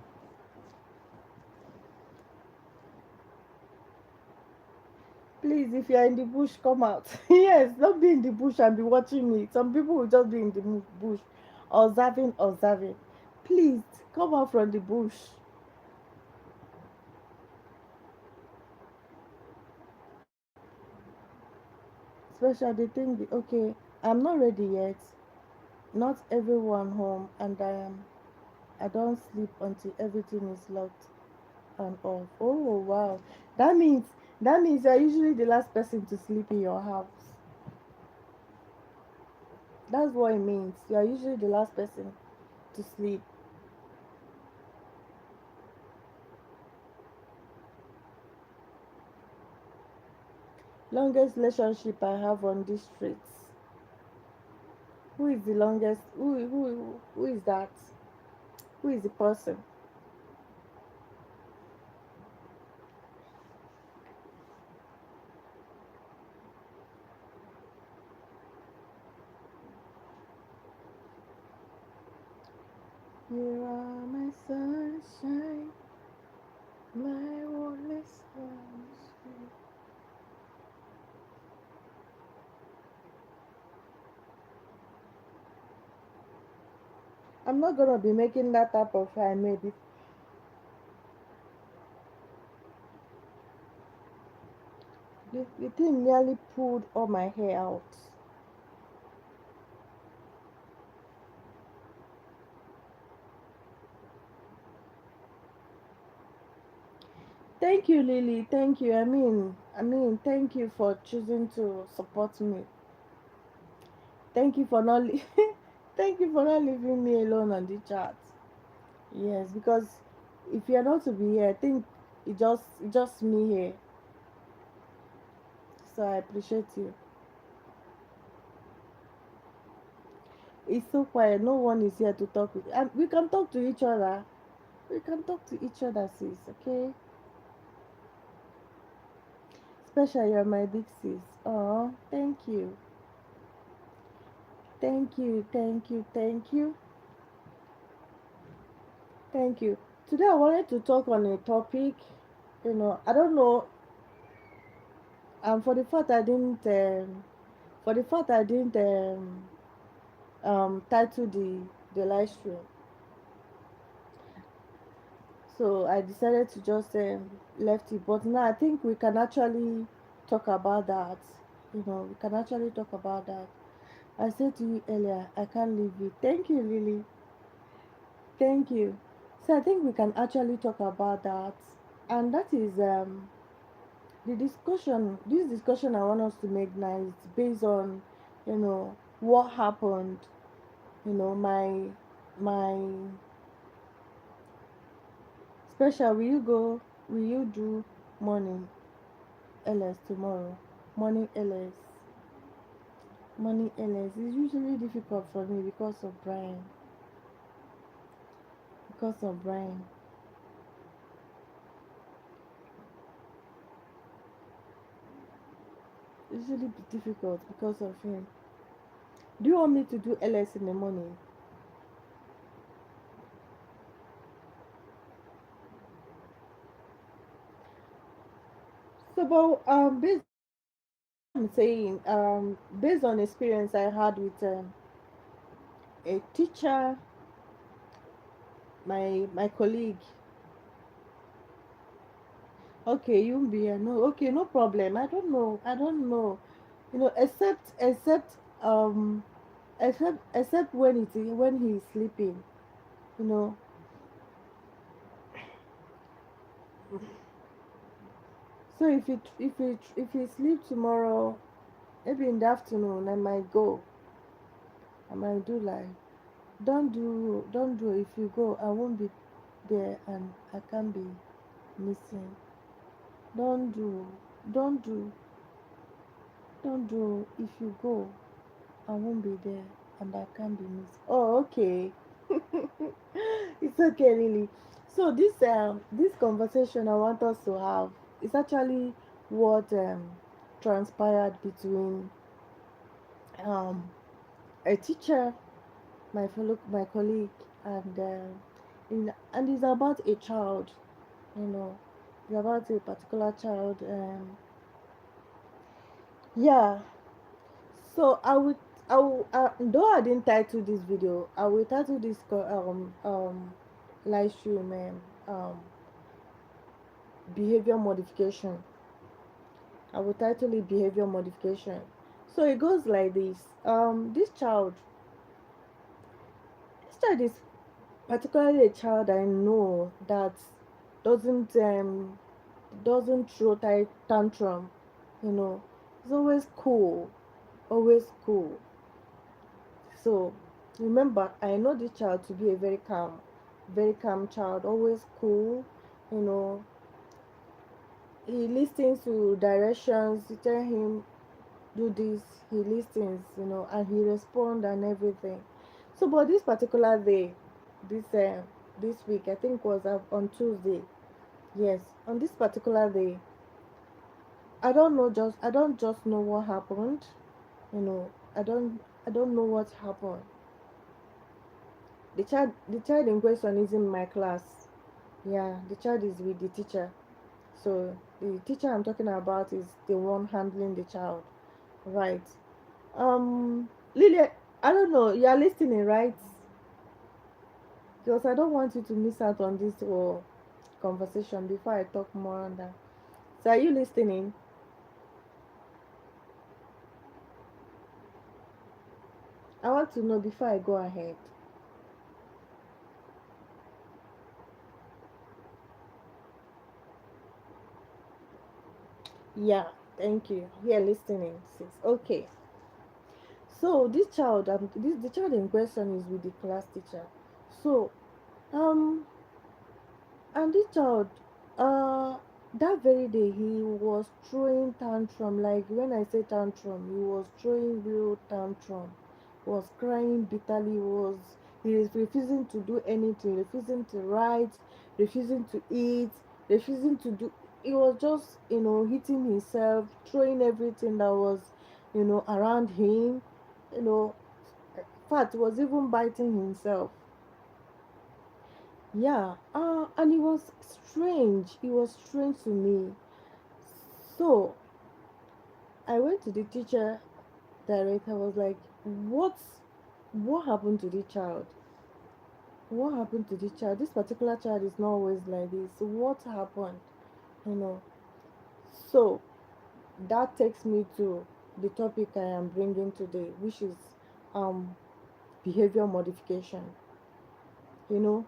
Please, if you are in the bush, come out. Yes, don't be in the bush and be watching me. Some people will just be in the bush, observing, observing. Please, come out from the bush. Especially the thing, okay, I'm not ready yet. Not everyone home, and I don't sleep until everything is locked and off. Oh wow, that means you're usually the last person to sleep in your house. That's what it means. You're usually the last person to sleep. Longest relationship I have on these streets. Who is the longest? Who is that? Who is the person? You are my sunshine, my only sunshine. I'm not gonna be making that type of maybe. The thing nearly pulled all my hair out. Thank you, Lily. Thank you. Thank you for choosing to support me. Thank you for not thank you for not leaving me alone on the chat. Yes, because if you're not to be here, I think It's just me here. So I appreciate you. It's so quiet. No one is here to talk with. And we can talk to each other. We can talk to each other, sis. Okay. Especially you're my big sis. Oh, thank you. Thank you. Thank you. Thank you. Thank you. Today I wanted to talk on a topic. I don't know. For the fact I didn't. For the fact I didn't title the live stream, so I decided to just left it. But now I think we can actually talk about that. We can actually talk about that. I said to you earlier, I can't leave it. Thank you, Lily. Thank you. So I think we can actually talk about that, and that is the discussion. This discussion I want us to make now is based on, what happened. My special. Will you do morning LS tomorrow? Morning LS. Morning LS is usually difficult for me because of Brian. Because of Brian. Usually be difficult because of him. Do you want me to do LS in the morning? So, but based I'm saying, based on experience I had with a teacher, my colleague. Okay, you be here. No, okay, no problem. I don't know. I don't know. Um except when he's sleeping. You know. So if he sleep tomorrow, maybe in the afternoon, I might go. I might do like don't do. If you go, I won't be there and I can't be missing. Don't do, don't do, don't do. If you go, I won't be there and I can't be missing. Oh, okay. It's okay, Lily. So this conversation I want us to have is actually what transpired between um a teacher, my colleague, and and it's about a child. You know, it's about a particular child. Yeah. So though I didn't title this video, I will title this live stream behavior modification. I will title it behavior modification. So it goes like this. This child is particularly a child I know that doesn't um doesn't throw tantrum. You know, it's always cool, always cool. So remember, I know this child to be a very calm child, always cool. You know, he listens to directions. You tell him do this, he listens. And he responds and everything. So, but this particular day, this uh, this week, I think was on Tuesday. Yes, on this particular day, I don't just know what happened. You know, I don't know what happened. The child in question is in my class. Yeah, the child is with the teacher. So the teacher I'm talking about is the one handling the child. Right. Lily, I don't know, you are listening, right? Because I don't want you to miss out on this whole conversation before I talk more on that. So are you listening? I want to know before I go ahead. Yeah, thank you. Here listening, sis. Okay. So the child in question is with the class teacher. So um and this child, Uh, that very day he was throwing tantrum. Like when I say tantrum, he was throwing real tantrum. Was crying bitterly. He is refusing to do anything, refusing to write, refusing to eat, refusing to do. He was just hitting himself, throwing everything that was around him. You know, in fact, he was even biting himself. Yeah, and it was strange. It was strange to me. So I went to the teacher director. I was like, what happened to the child? What happened to the child? This particular child is not always like this. So what happened? You know. So that takes me to the topic I am bringing today, which is um behavior modification. You know.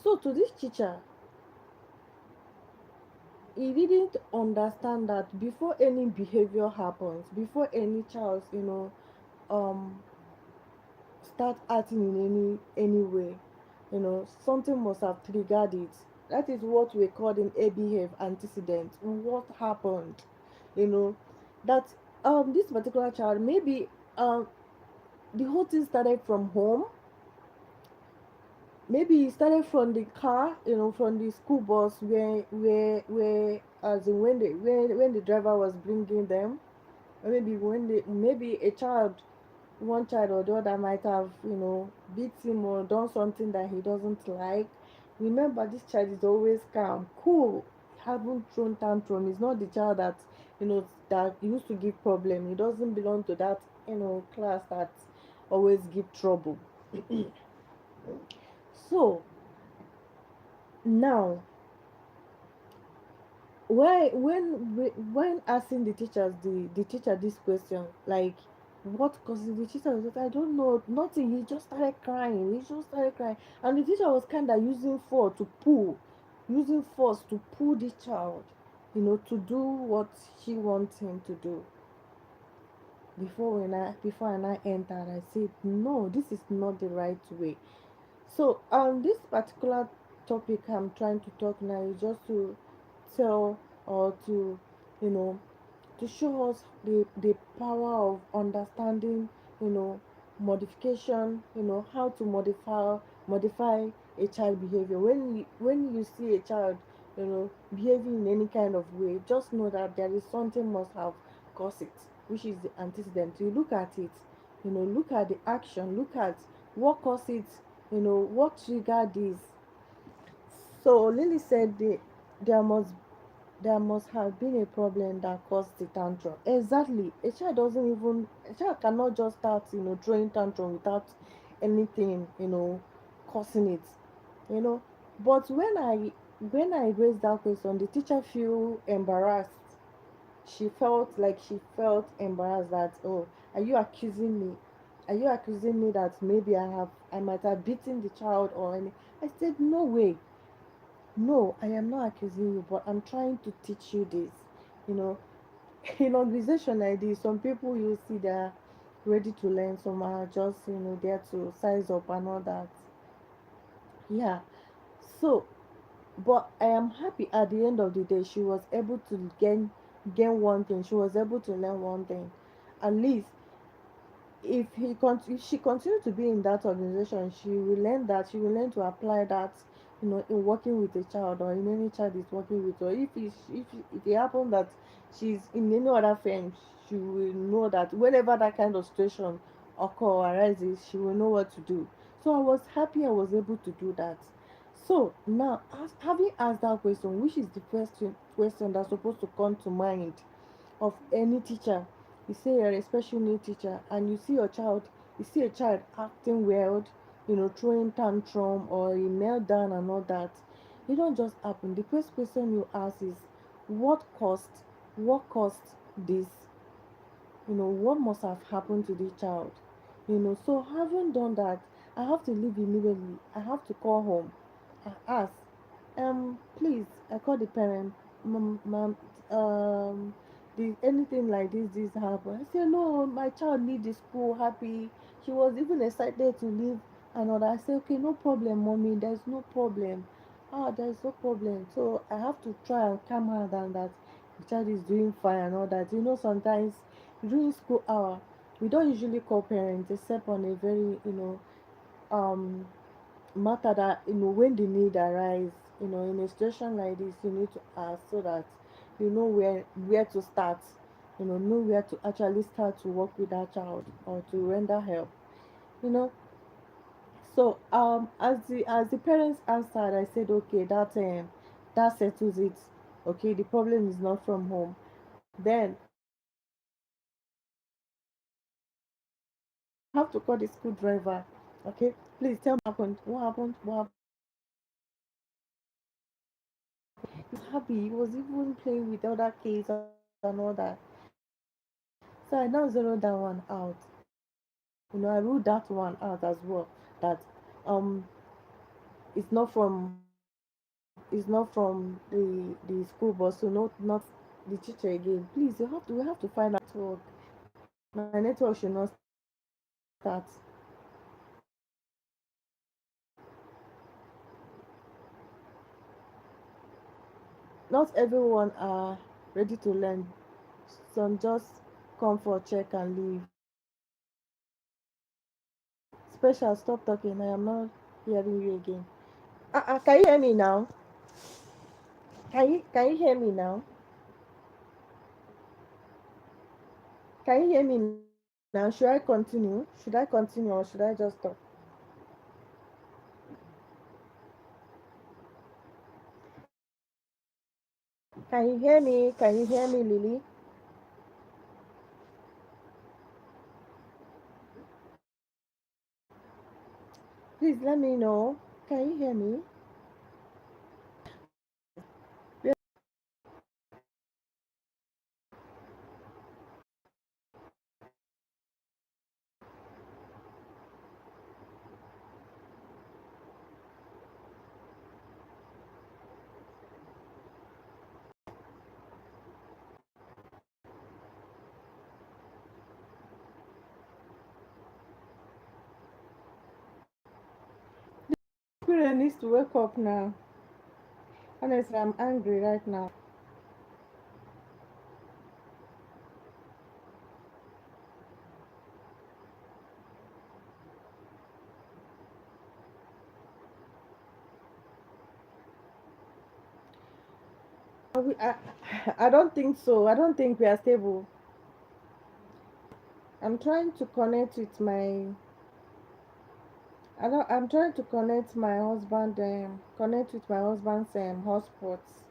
So to this teacher, he didn't understand that before any behavior happens, before any child um start acting in any way, something must have triggered it. That is what we call in a behave antecedent. What happened? you know that this particular child, maybe the whole thing started from home. Maybe it started from the car, from the school bus, where as in when the driver was bringing them. Or maybe maybe one child or the other might have beat him or done something that he doesn't like. Remember, this child is always calm, cool, haven't thrown tantrum. He's not the child that used to give problem. He doesn't belong to that class that always give trouble. So now, when asking the teacher this question, like what causes, the teacher was just, I don't know, nothing. He just started crying. And the teacher was kind of using force to pull the child, to do what she wants him to do. Before I entered, I said, no, this is not the right way. So this particular topic I'm trying to talk now is just to tell, or you know to show us the power of understanding, you know modification, how to modify a child behavior. When you see a child behaving in any kind of way, just know that there is something must have caused it, which is the antecedent. You look at it, look at the action, look at what caused it, what triggered this. So Lily said there must have been a problem that caused the tantrum. Exactly. A child cannot just start, throwing tantrum without anything, causing it. You know. But when I raised that question, the teacher feel embarrassed. She felt embarrassed that, oh, are you accusing me? Are you accusing me that maybe I might have beaten the child or any? I said, no way. No, I am not accusing you, but I'm trying to teach you this. You know, in organization like this, some people you see they're ready to learn, some are just there to size up and all that. Yeah. So, but I am happy at the end of the day she was able to gain one thing. She was able to learn one thing. At least if she continues to be in that organization, she will learn to apply that, in working with a child or in any child is working with. Or if it happens that she's in any other firm, she will know that whenever that kind of situation occur or arises, she will know what to do. So I was happy I was able to do that. So now, having asked that question, which is the first question that's supposed to come to mind of any teacher. You say you're a special need teacher and you see a child acting weird, throwing tantrum or he knelt down and all that. It don't just happen. The first question you ask is what caused this? What must have happened to the child? So having done that, I have to leave immediately. I have to call home and ask, please, I call the parent, mom, did anything like this happen? I said, no, my child leave the school happy. She was even excited to leave another. I said, okay, no problem, mommy, there's no problem. ah, there is no problem. So I have to try and calm her down that the child is doing fine and all that. Sometimes during school hour, we don't usually call parents except on a very, um matter that, when the need arise, in a situation like this, you need to ask so that you know where to start, know where to actually start to work with that child or to render help, you know. So as the parents answered, I said, okay, that settles it. Okay, the problem is not from home. Then I have to call the school driver. Okay, please tell me what happened. He's happy. He was even playing with other kids and all that. So I now zeroed that one out. I ruled that one out as well. That um it's not from the school bus, so not the teacher again. Please, we have to find out network. My network should not start. Not everyone are ready to learn. Some just come for check and leave. Special, stop talking. I am not hearing you again. Can you hear me now? Can you hear me now? Can you hear me now? Should I continue? Should I continue or should I just stop? Can you hear me? Can you hear me, Lily? Please let me know. Can you hear me? Spirit needs to wake up now. Honestly, I'm angry right now. I, I don't think so. I don't think we are stable. I'm trying to connect with my. I'm trying to connect with my husband's hotspots.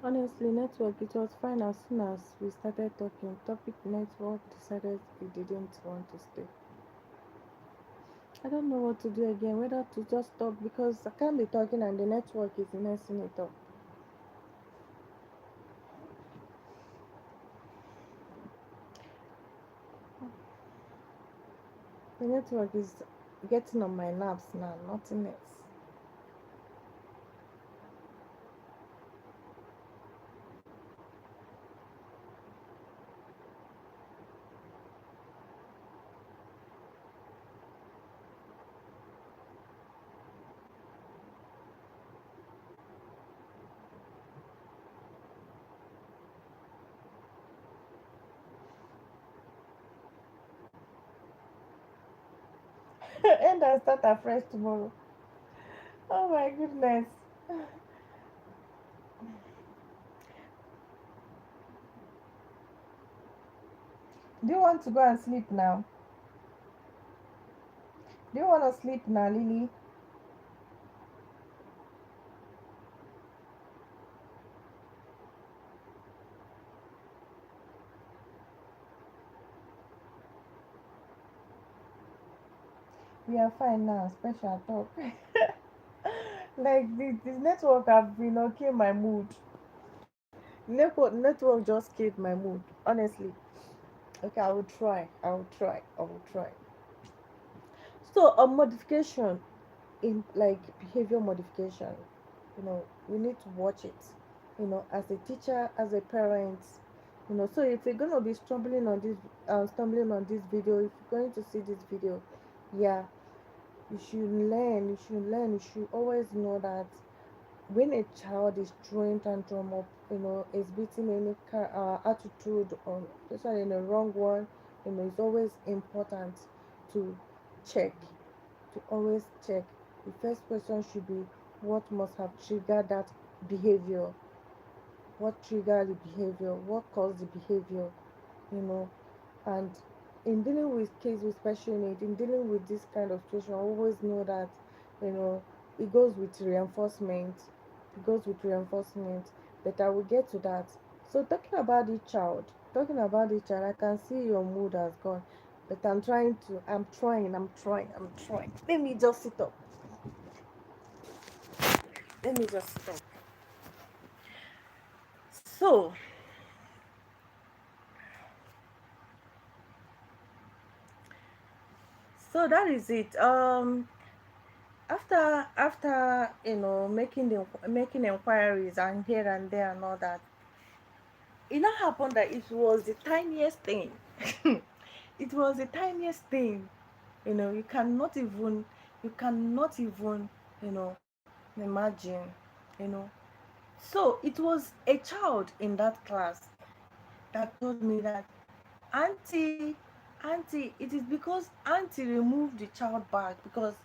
Honestly, network, it was fine as soon as we started talking. Topic network decided it didn't want to stay. I don't know what to do again, whether to just stop because I can't be talking and the network is messing it up. The network is getting on my nerves now, nothing else. And I start afresh tomorrow. Oh my goodness. Do you want to go and sleep now? Do you want to sleep now, Lily? We are fine now, special talk. Like this network have been okay my mood. Network just killed my mood, honestly. Okay, I will try. I will try. I will try. So a modification in like behavior modification, we need to watch it. As a teacher, as a parent, So if you're gonna be stumbling on this video, if you're going to see this video, yeah, you should learn. You should learn. You should always know that when a child is throwing tantrum up, is beating any attitude or especially in the wrong one, it's always important to check, to always check. The first question should be what must have triggered that behavior, what triggered the behavior, what caused the behavior, you know, and in dealing with kids with special need, in dealing with this kind of situation, I always know that, you know, it goes with reinforcement. It goes with reinforcement. But I will get to that. So talking about the child, I can see your mood has gone. But I'm trying. Let me just sit up. Let me just sit up. So, so that is it. After making inquiries and here and there and all that, it now happened that it was the tiniest thing. It was the tiniest thing. You cannot even you know imagine. you know so it was a child in that class that told me that, auntie, auntie, it is because auntie removed the child bag, because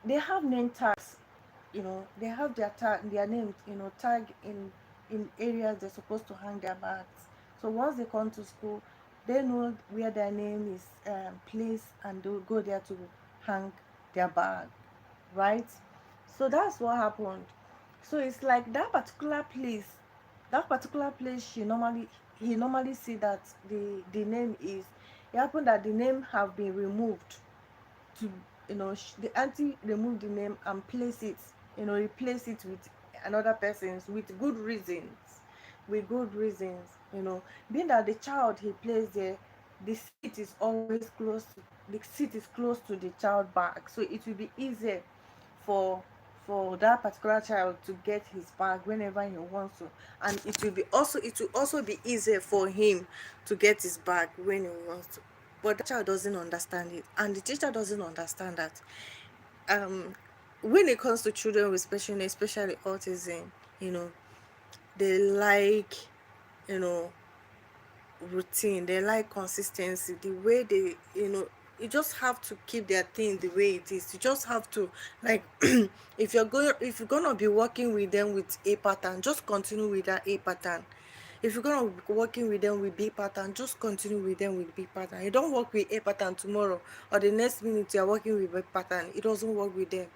they have name tags. They have their names, tag in areas they're supposed to hang their bags. So once they come to school, they know where their name is placed, and they'll go there to hang their bag, right? So that's what happened. So it's like that particular place he normally see that the name is. It happened that the name have been removed to, the auntie removed the name and replace it with another person's, with good reasons. Being that the child he placed there, the seat is close to the child bag, so it will be easier for that particular child to get his bag whenever he wants to, and it will also be easier for him to get his bag when he wants to. But the child doesn't understand it, and the teacher doesn't understand that. um when it comes to children with special needs, especially autism, you know they like, you know routine, they like consistency, the way you just have to keep their thing the way it is. You just have to, like, if you're gonna be working with them with a pattern, just continue with that a pattern. If you're gonna be working with them with B pattern, just continue with them with B pattern. You don't work with A pattern tomorrow, or the next minute you're working with B pattern. It doesn't work with them,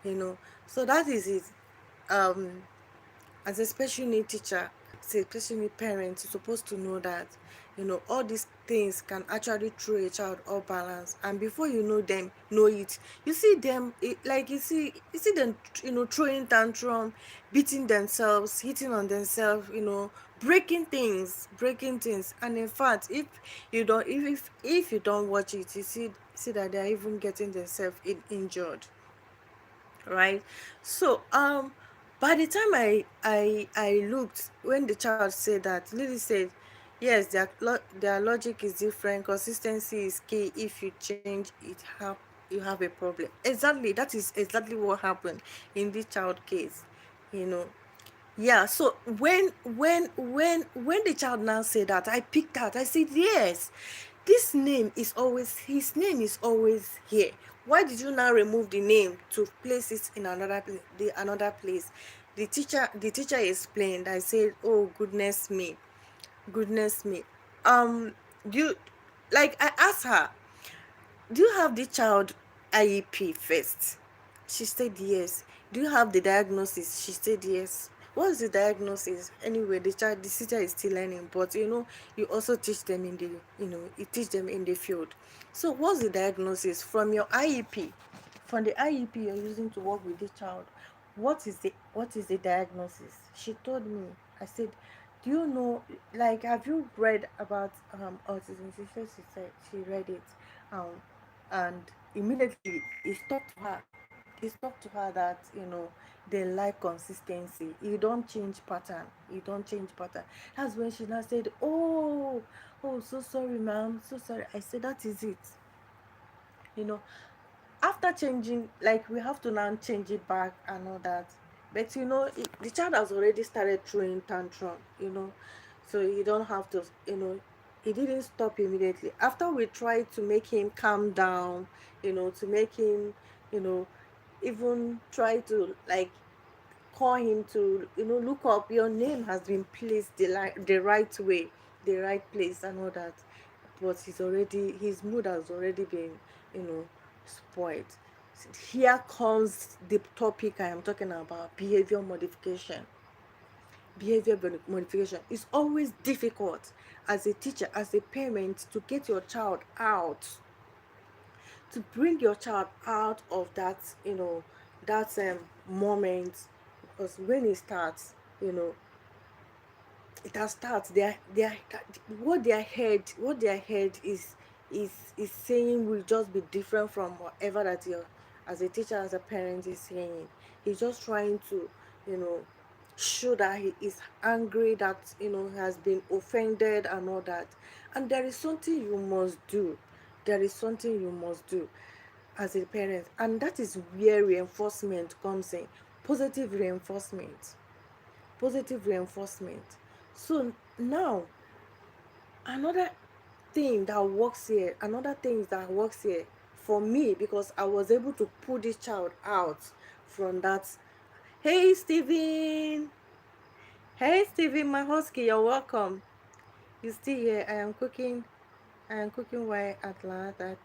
you know. So that is it. Um, as a special need teacher, as a special need parent, you're supposed to know that, all these things can actually throw a child off balance, and before you know it, you see them, like you see them, throwing tantrum, beating themselves, hitting on themselves, breaking things. And in fact, if you don't watch it, you see see that they're even getting themselves injured, right? So by the time I looked, when the child said that, Lily said, yes, their logic is different, consistency is key, if you change it, you have a problem. Exactly, that is exactly what happened in this child case, you know. Yeah, so when the child now said that, I picked out, I said, yes, this name is always, his name is always here. Why did you now remove the name to place it in another place? The teacher explained. I said, oh goodness me, goodness me. Do you, like, I asked her, do you have the child IEP first? She said yes. Do you have the diagnosis? She said yes. What is the diagnosis? Anyway, the teacher is still learning, but you also teach them in the, you teach them in the field. So what's the diagnosis from your IEP? From the IEP you're using to work with the child, what is the diagnosis? She told me. I said, do you know, like, have you read about autism? She read it, um and immediately it stuck to her that, they like consistency. You don't change pattern. That's when she now said, oh, so sorry, ma'am, so sorry. I said, that is it. you know After changing, like, we have to now change it back and all that. But the child has already started throwing tantrum, so you don't have to, he didn't stop immediately. After we tried to make him calm down, to make him, you know even try to, like, call him to, look up, your name has been placed the right way, the right place and all that. But his mood has already been, you know spoiled. Here comes the topic I am talking about: behavior modification. It's always difficult as a teacher, as a parent, to get your child out, to bring your child out of that, that moment. Because when it starts, it has starts, what their head is saying will just be different from whatever that you, as a teacher, as a parent, is saying. He's just trying to, you know show that he is angry, that, he has been offended and all that. And there is something you must do. As a parent, and that is where reinforcement comes in. Positive reinforcement positive reinforcement. So now, another thing that works here for me, because I was able to pull this child out from that. Hey Steven, my husky, you're welcome. You still here? I am cooking white at last. I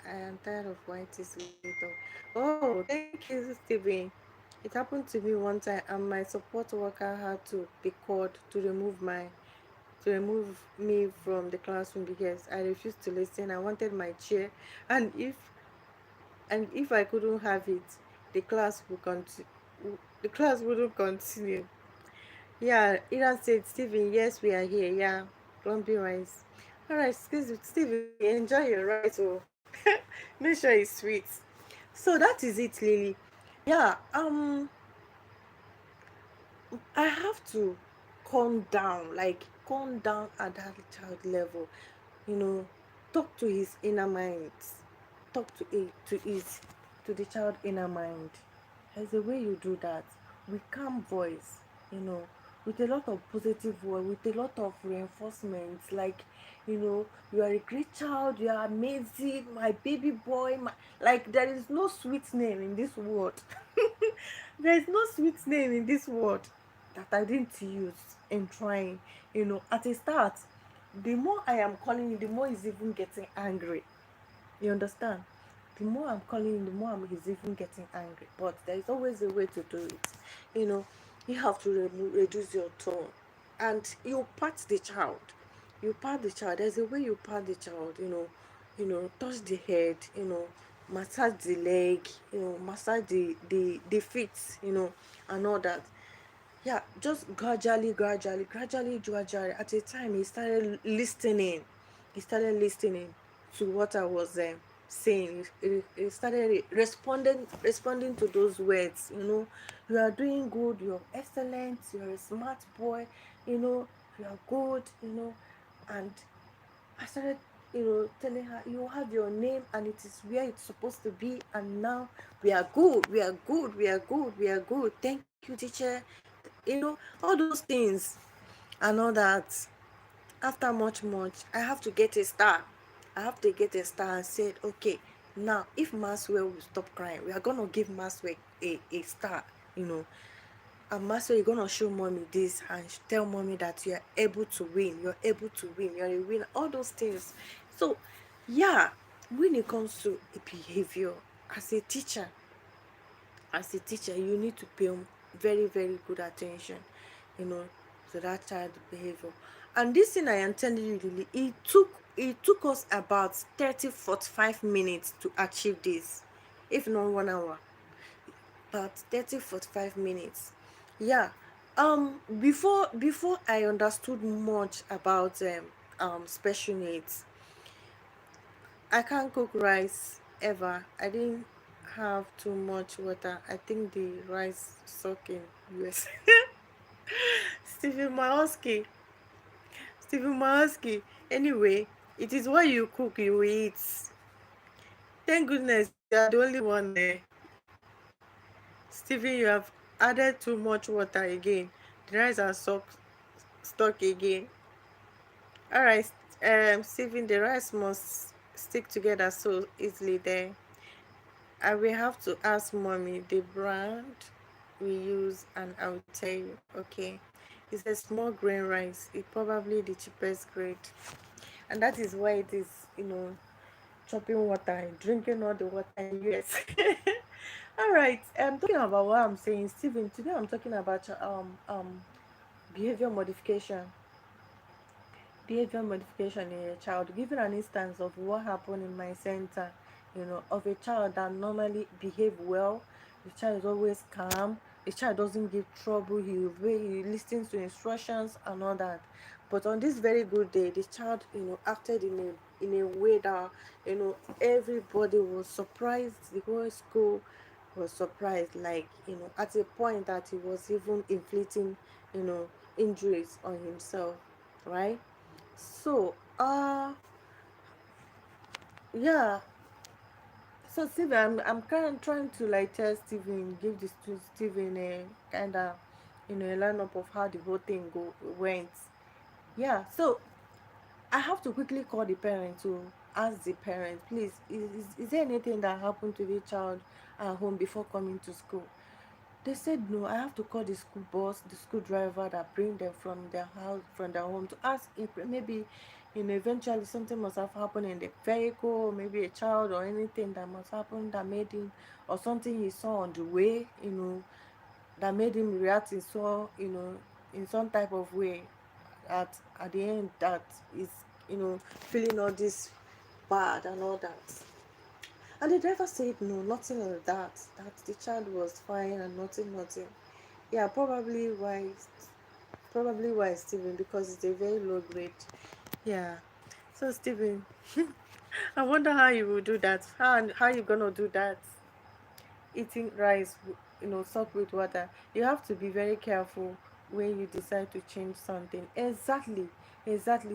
am tired of white is little. Oh, thank you, Steven. It happened to me one time, and my support worker had to be called to remove me from the classroom because I refused to listen. I wanted my chair, and if I couldn't have it, the class would continue. The class wouldn't continue. Yeah, Ira said, Stephen, yes, we are here. Yeah, Grumpy rice. All right, excuse me, Stephen, enjoy your rice. Oh, make sure it's sweet. So that is it, Lily. Yeah. I have to calm down at that child level. You know, talk to his inner mind. Talk to the child inner mind. There's a way you do that with calm voice. You know, with a lot of positive word, with a lot of reinforcement. Like, you are a great child. You are amazing, my baby boy. Like, there is no sweet name in this world. There is no sweet name in this world that I didn't use in trying. At a start, the more I am calling you, the more he's even getting angry. You understand? The more I'm calling him, the more he's even getting angry. But there is always a way to do it. You know, you have to reduce your tone, and you pat the child. There's a way you pat the child. Touch the head. Massage the leg. Massage the feet. And all that. Yeah, just gradually. At a time, he started listening to what I was saying. He started responding to those words. You are doing good, you're excellent, you're a smart boy, you are good, and I started, telling her, you have your name and it is where it's supposed to be, and now we are good, we are good, we are good, we are good. Thank you, teacher. All those things and all that. After much, I have to get a star. I have to get a star and said, okay, now if Maxwell will stop crying, we are gonna give Maxwell a star, you know. And Maxwell, you're gonna show mommy this and tell mommy that you are able to win, you're able to win, you're a winner, all those things. So yeah, when it comes to a behavior, as a teacher, you need to pay very, very good attention, you know, to that child behavior. And this thing I am telling you, really, it took us about 30-45 minutes to achieve this, if not 1 hour. About 30-45 minutes. Yeah. Before I understood much about special needs, I can't cook rice ever. I didn't have too much water. I think the rice suck in US. Stephen Maoski. Stephen Maoski. Anyway, it is what you cook, you eat. Thank goodness you are the only one there. Stephen, you have added too much water again. The rice are stuck again. Alright, Stephen, the rice must stick together so easily there. I will have to ask mommy the brand we use and I'll tell you. Okay. It's a small grain rice. It's probably the cheapest grade. And that is why it is, chopping water and drinking all the water in US. All right. I'm talking about what I'm saying, Stephen. Today I'm talking about behavior modification. Behavior modification in a child. Giving an instance of what happened in my center, of a child that normally behave well. The child is always calm. The child doesn't give trouble. He listens to instructions and all that. But on this very good day, the child, acted in a way that, everybody was surprised. The whole school was surprised. Like, at a point that he was even inflicting, injuries on himself, right? So, yeah. So Steven, I'm kind of trying to like tell Steven, give this to Steven a kind of, a lineup of how the whole thing went. Yeah. So I have to quickly call the parent to ask the parent, please, is there anything that happened to the child at home before coming to school? They said no. I have to call the school bus, the school driver that bring them from their house, from their home, to ask if maybe, eventually something must have happened in the vehicle, maybe a child or anything that must happen that made him, or something he saw on the way, that made him react in so, in some type of way. At the end, that is, feeling all this bad and all that. And the driver said no, nothing like that. That the child was fine and nothing. Yeah, probably why Stephen, because it's a very low grade. Yeah. So Stephen, I wonder how you will do that. How you gonna do that? Eating rice, soaked with water. You have to be very careful when you decide to change something. Exactly.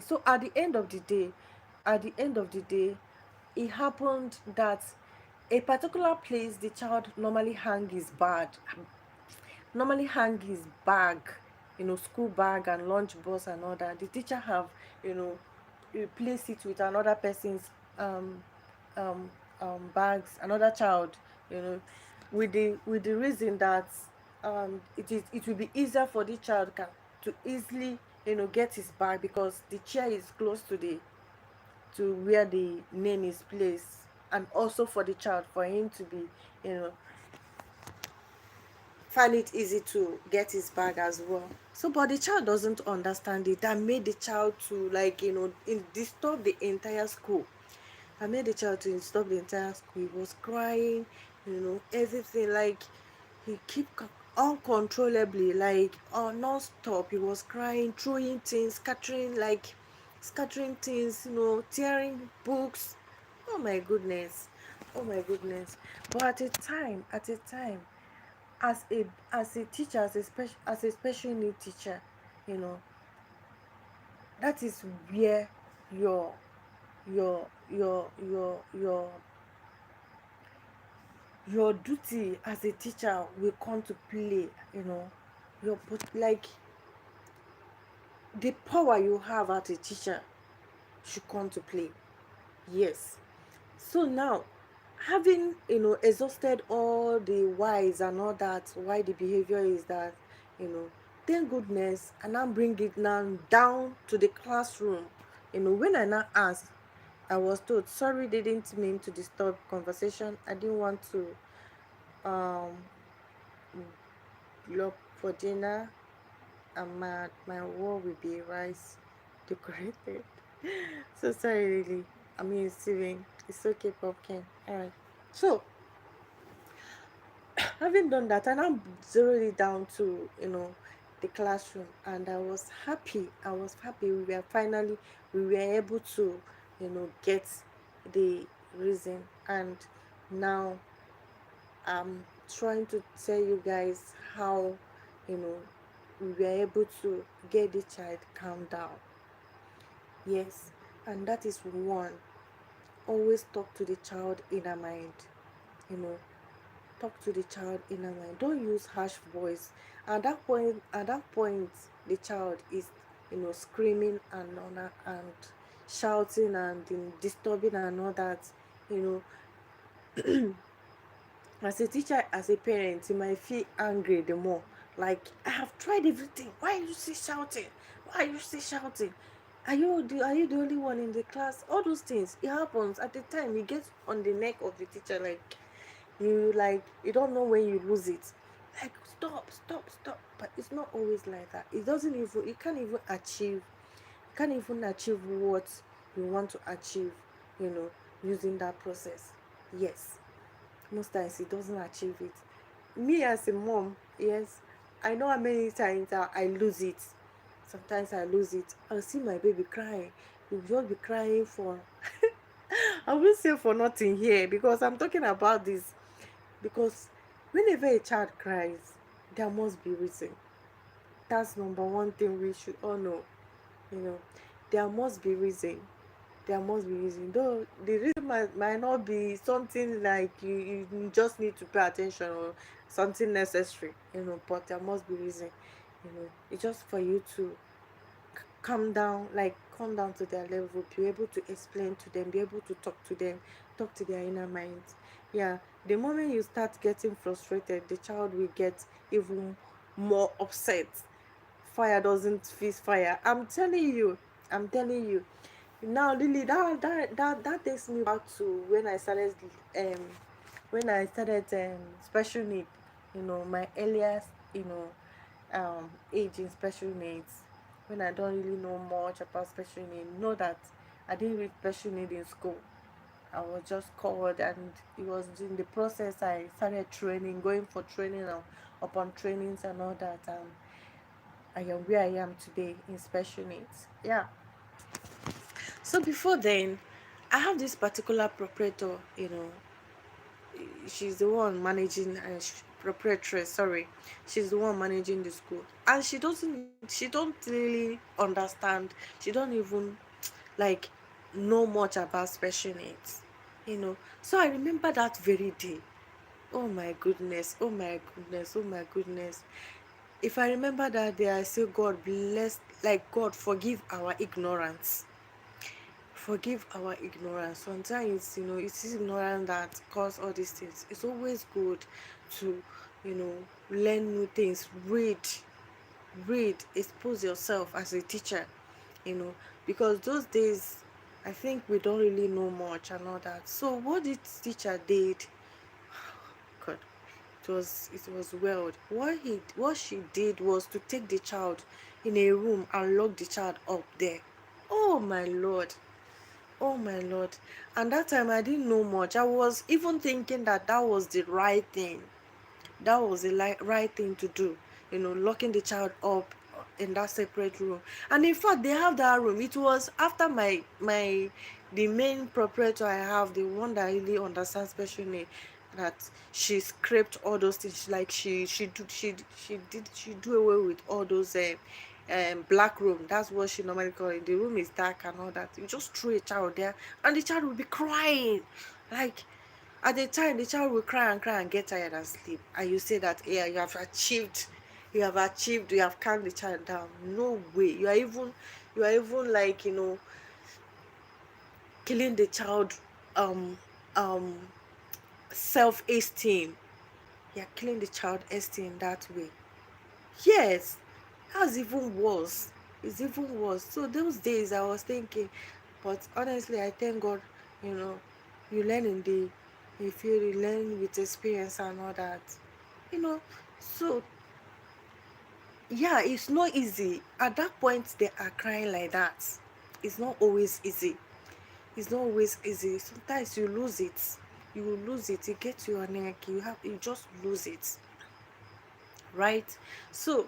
So at the end of the day, it happened that a particular place the child normally hang his bag, school bag and lunch box and all that. The teacher have, you know replace it with another person's um um bags, another child, you know with the reason that it will be easier for the child to easily, get his bag, because the chair is close to where the name is placed, and also for the child, for him to be, you know find it easy to get his bag as well. So but the child doesn't understand it. That made the child to, like, disturb the entire school. I made the child to disturb the entire school. He was crying, everything, like he keep uncontrollably, like, non-stop. He was crying, throwing things, scattering things, tearing books, Oh my goodness. Oh my goodness. But at a time, as a teacher, as a special need teacher, you know, that is where your your your your your your duty as a teacher will come to play, you know. Your but like the power you have as a teacher should come to play. Yes. So now, having exhausted all the whys and all that, why the behavior is that, you know, thank goodness, and now bring it now down to the classroom. When I now asked, I was told, sorry, didn't mean to disturb conversation. I didn't want to um look for dinner, and my wall will be rice decorated. So sorry, really. I mean, Steven, it's okay, pumpkin. All right. So having done that, and I zeroed it down to the classroom, and I was happy we were able to get the reason. And now I'm trying to tell you guys how you know we were able to get the child calm down. Yes. And that is one. Always talk to the child inner mind. you know Talk to the child inner mind. Don't use harsh voice. At that point the child is screaming and shouting and disturbing and all that. you know as a teacher, as a parent, you might feel angry the more. Like, I have tried everything, why are you still shouting? Are you the only one in the class? All those things, it happens. At the time, it gets on the neck of the teacher. You don't know when you lose it. Like, stop, stop, stop. But it's not always like that. It can't even achieve what you want to achieve, you know using that process. Yes, most times it doesn't achieve it. Me as a mom, yes, I know how many times I lose it. Sometimes I lose it. I'll see my baby crying. You'll just be crying for I will say for nothing here, because I'm talking about this. Because whenever a child cries, there must be reason. That's number one thing we should all know. you know there must be reason. Though the reason might not be something like you just need to pay attention, or something necessary, but there must be reason. It's just for you to calm down to their level, be able to explain to them, be able to talk to them, talk to their inner minds. Yeah, the moment you start getting frustrated, the child will get even more upset. Fire doesn't fix fire. I'm telling you. Now, Lily, that takes me back to um special need. My earliest age in special needs, when I don't really know much about special need. Know that I didn't read special need in school. I was just called, and it was in the process I started training, going for training and upon trainings and all that. And I am where I am today in special needs. Yeah. So before then, I have this particular proprietor. She's the one managing, proprietress. Sorry, she's the one managing the school, and she don't really understand. She don't even like know much about special needs. So I remember that very day. Oh my goodness! Oh my goodness! Oh my goodness! If I remember that day, I say, God bless, like, God forgive our ignorance. Forgive our ignorance. Sometimes, it's ignorance that cause all these things. It's always good to, you know, learn new things. Read, expose yourself as a teacher, you know, because those days, I think we don't really know much and all that. So what this teacher did, God, it was wild. What she did was to take the child in a room and lock the child up there. Oh my Lord. Oh my Lord. And that time I didn't know much. I was even thinking that that was the right thing. That was the right thing to do. Locking the child up in that separate room. And in fact, they have that room. It was after my The main proprietor I have, the one that really understands special need, that she scraped all those things, like she do away with all those black room. That's what she normally call it. The room is dark and all that. You just throw a child there and the child will be crying. Like, at the time the child will cry and get tired and sleep, and you say that, yeah, you have calmed the child down. No way. You are even like, killing the child um um self-esteem. You're killing the child esteem that way. Yes, that's even worse. It's even worse. So those days I was thinking, but honestly I thank God, you know, you learn in the you feel you learn with experience and all that. You know, so yeah, it's not easy. At that point they are crying like that. It's not always easy. It's not always easy. Sometimes you lose it. You will lose it. You get to your neck. You just lose it. Right? So,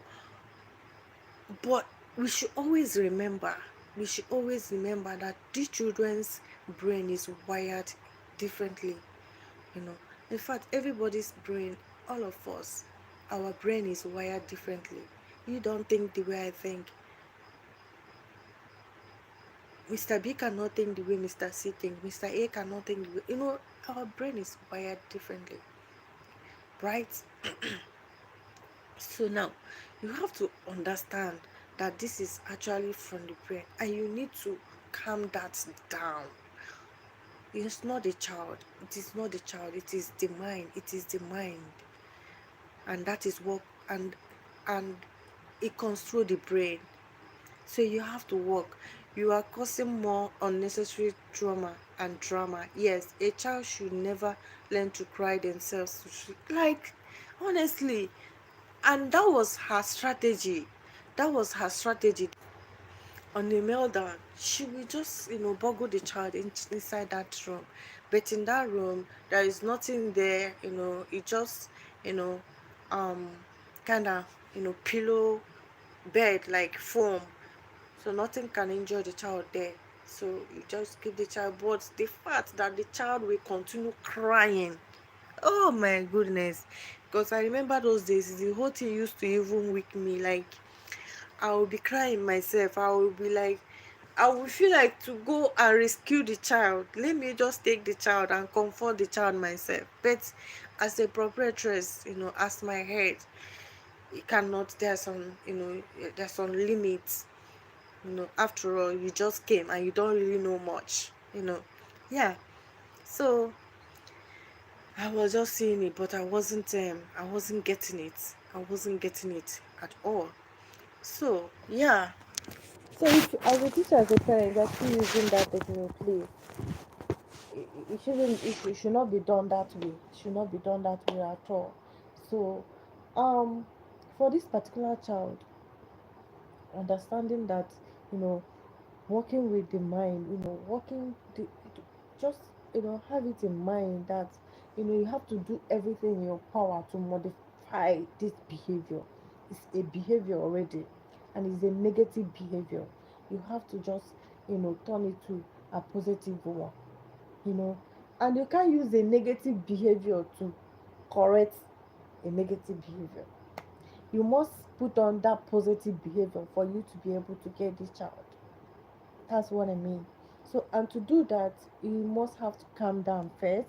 but we should always remember, that these children's brain is wired differently. You know. In fact, everybody's brain, all of us, our brain is wired differently. You don't think the way I think. Mr. B cannot think the way Mr. C thinks. Mr. A cannot think the way, our brain is wired differently, right? So now you have to understand that this is actually from the brain, and you need to calm that down. It's not the child. It is not the child. It is the mind. It is the mind, and that is what and it controls the brain. So you have to work. You are causing more unnecessary trauma and drama. Yes, a child should never learn to cry themselves. Like, honestly, and that was her strategy. That was her strategy. On a meltdown, she will just, boggle the child inside that room. But in that room, there is nothing there. It just, you know, um, kind of, pillow bed like foam, so nothing can injure the child there. So you just give the child, but the fact that the child will continue crying, oh my goodness. Because I remember those days, the whole thing used to even wake me. Like, I will be crying myself. I will be like, I will feel like to go and rescue the child. Let me just take the child and comfort the child myself. But as a proprietress, as my head, you cannot, there's some limits. After all, you just came and you don't really know much. Yeah. So I was just seeing it, but I wasn't getting it. I wasn't getting it at all. So yeah. So if, as a teacher, as a parent, you're still using that technique, please, it should not be done that way. It should not be done that way at all. So, um, for this particular child, understanding that, you know working with the mind, just, have it in mind that, you have to do everything in your power to modify this behavior. It's a behavior already, and it's a negative behavior. You have to just, turn it to a positive one. you know and you can't use a negative behavior to correct a negative behavior. You must put on that positive behavior for you to be able to get this child. That's what I mean. So, and to do that, you must have to calm down first.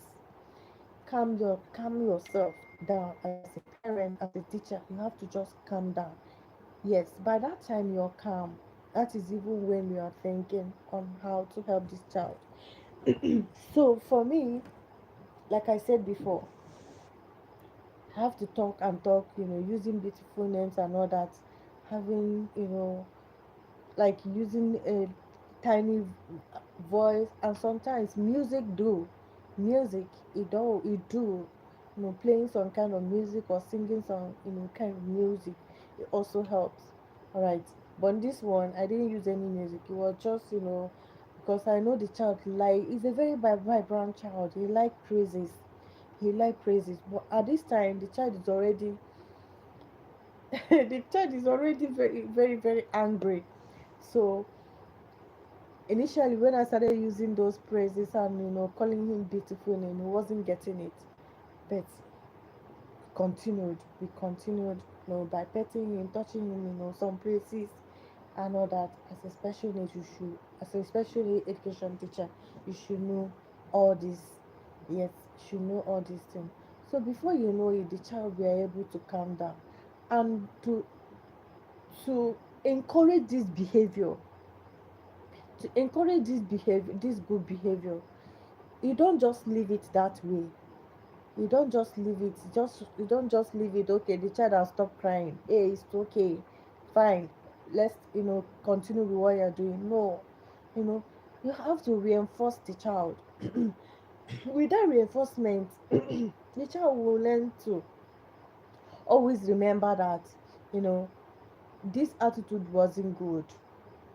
Calm yourself down as a parent, as a teacher. You have to just calm down. Yes, by that time you're calm. That is even when you are thinking on how to help this child. So for me, like I said before, I have to talk and talk, using beautiful names and all that, having, like using a tiny voice, and sometimes music, it do, playing some kind of music or singing some, kind of music, it also helps. All right, but this one I didn't use any music. It was just, because I know the child, like, is a very vibrant child. He like praises, but at this time the child is already the child is already very, very, very angry. So Initially, when I started using those praises and calling him beautiful name, he wasn't getting it. But we continued, by petting him, touching him, some places and all that. As a special needs, as a special education teacher, you should know all this. Yes, you should know all these things. So before you know it, the child will be able to calm down and to encourage this behavior, this good behavior. You don't just leave it that way. You don't just leave it. Okay, the child has stopped crying. Hey, it's okay, fine, let's continue with what you're doing. No, you know you have to reinforce the child. With that reinforcement, the child will learn to always remember that you know this attitude wasn't good.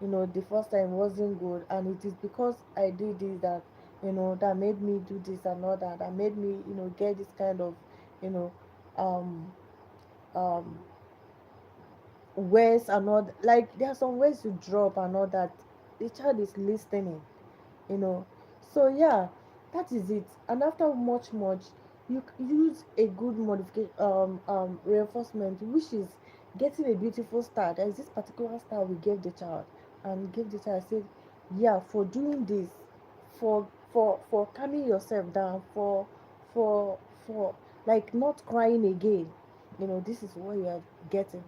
The first time wasn't good, and it is because I did this that that made me do this and all that made me get this kind of you know um um words and all like there are some words you drop and all that. The child is listening, you know so yeah, that is it. And after much you use a good modification, reinforcement, which is getting a beautiful star. There's this particular star we gave the child, and give the child, said, yeah, for doing this, for calming yourself down, for like not crying again. This is what you are getting.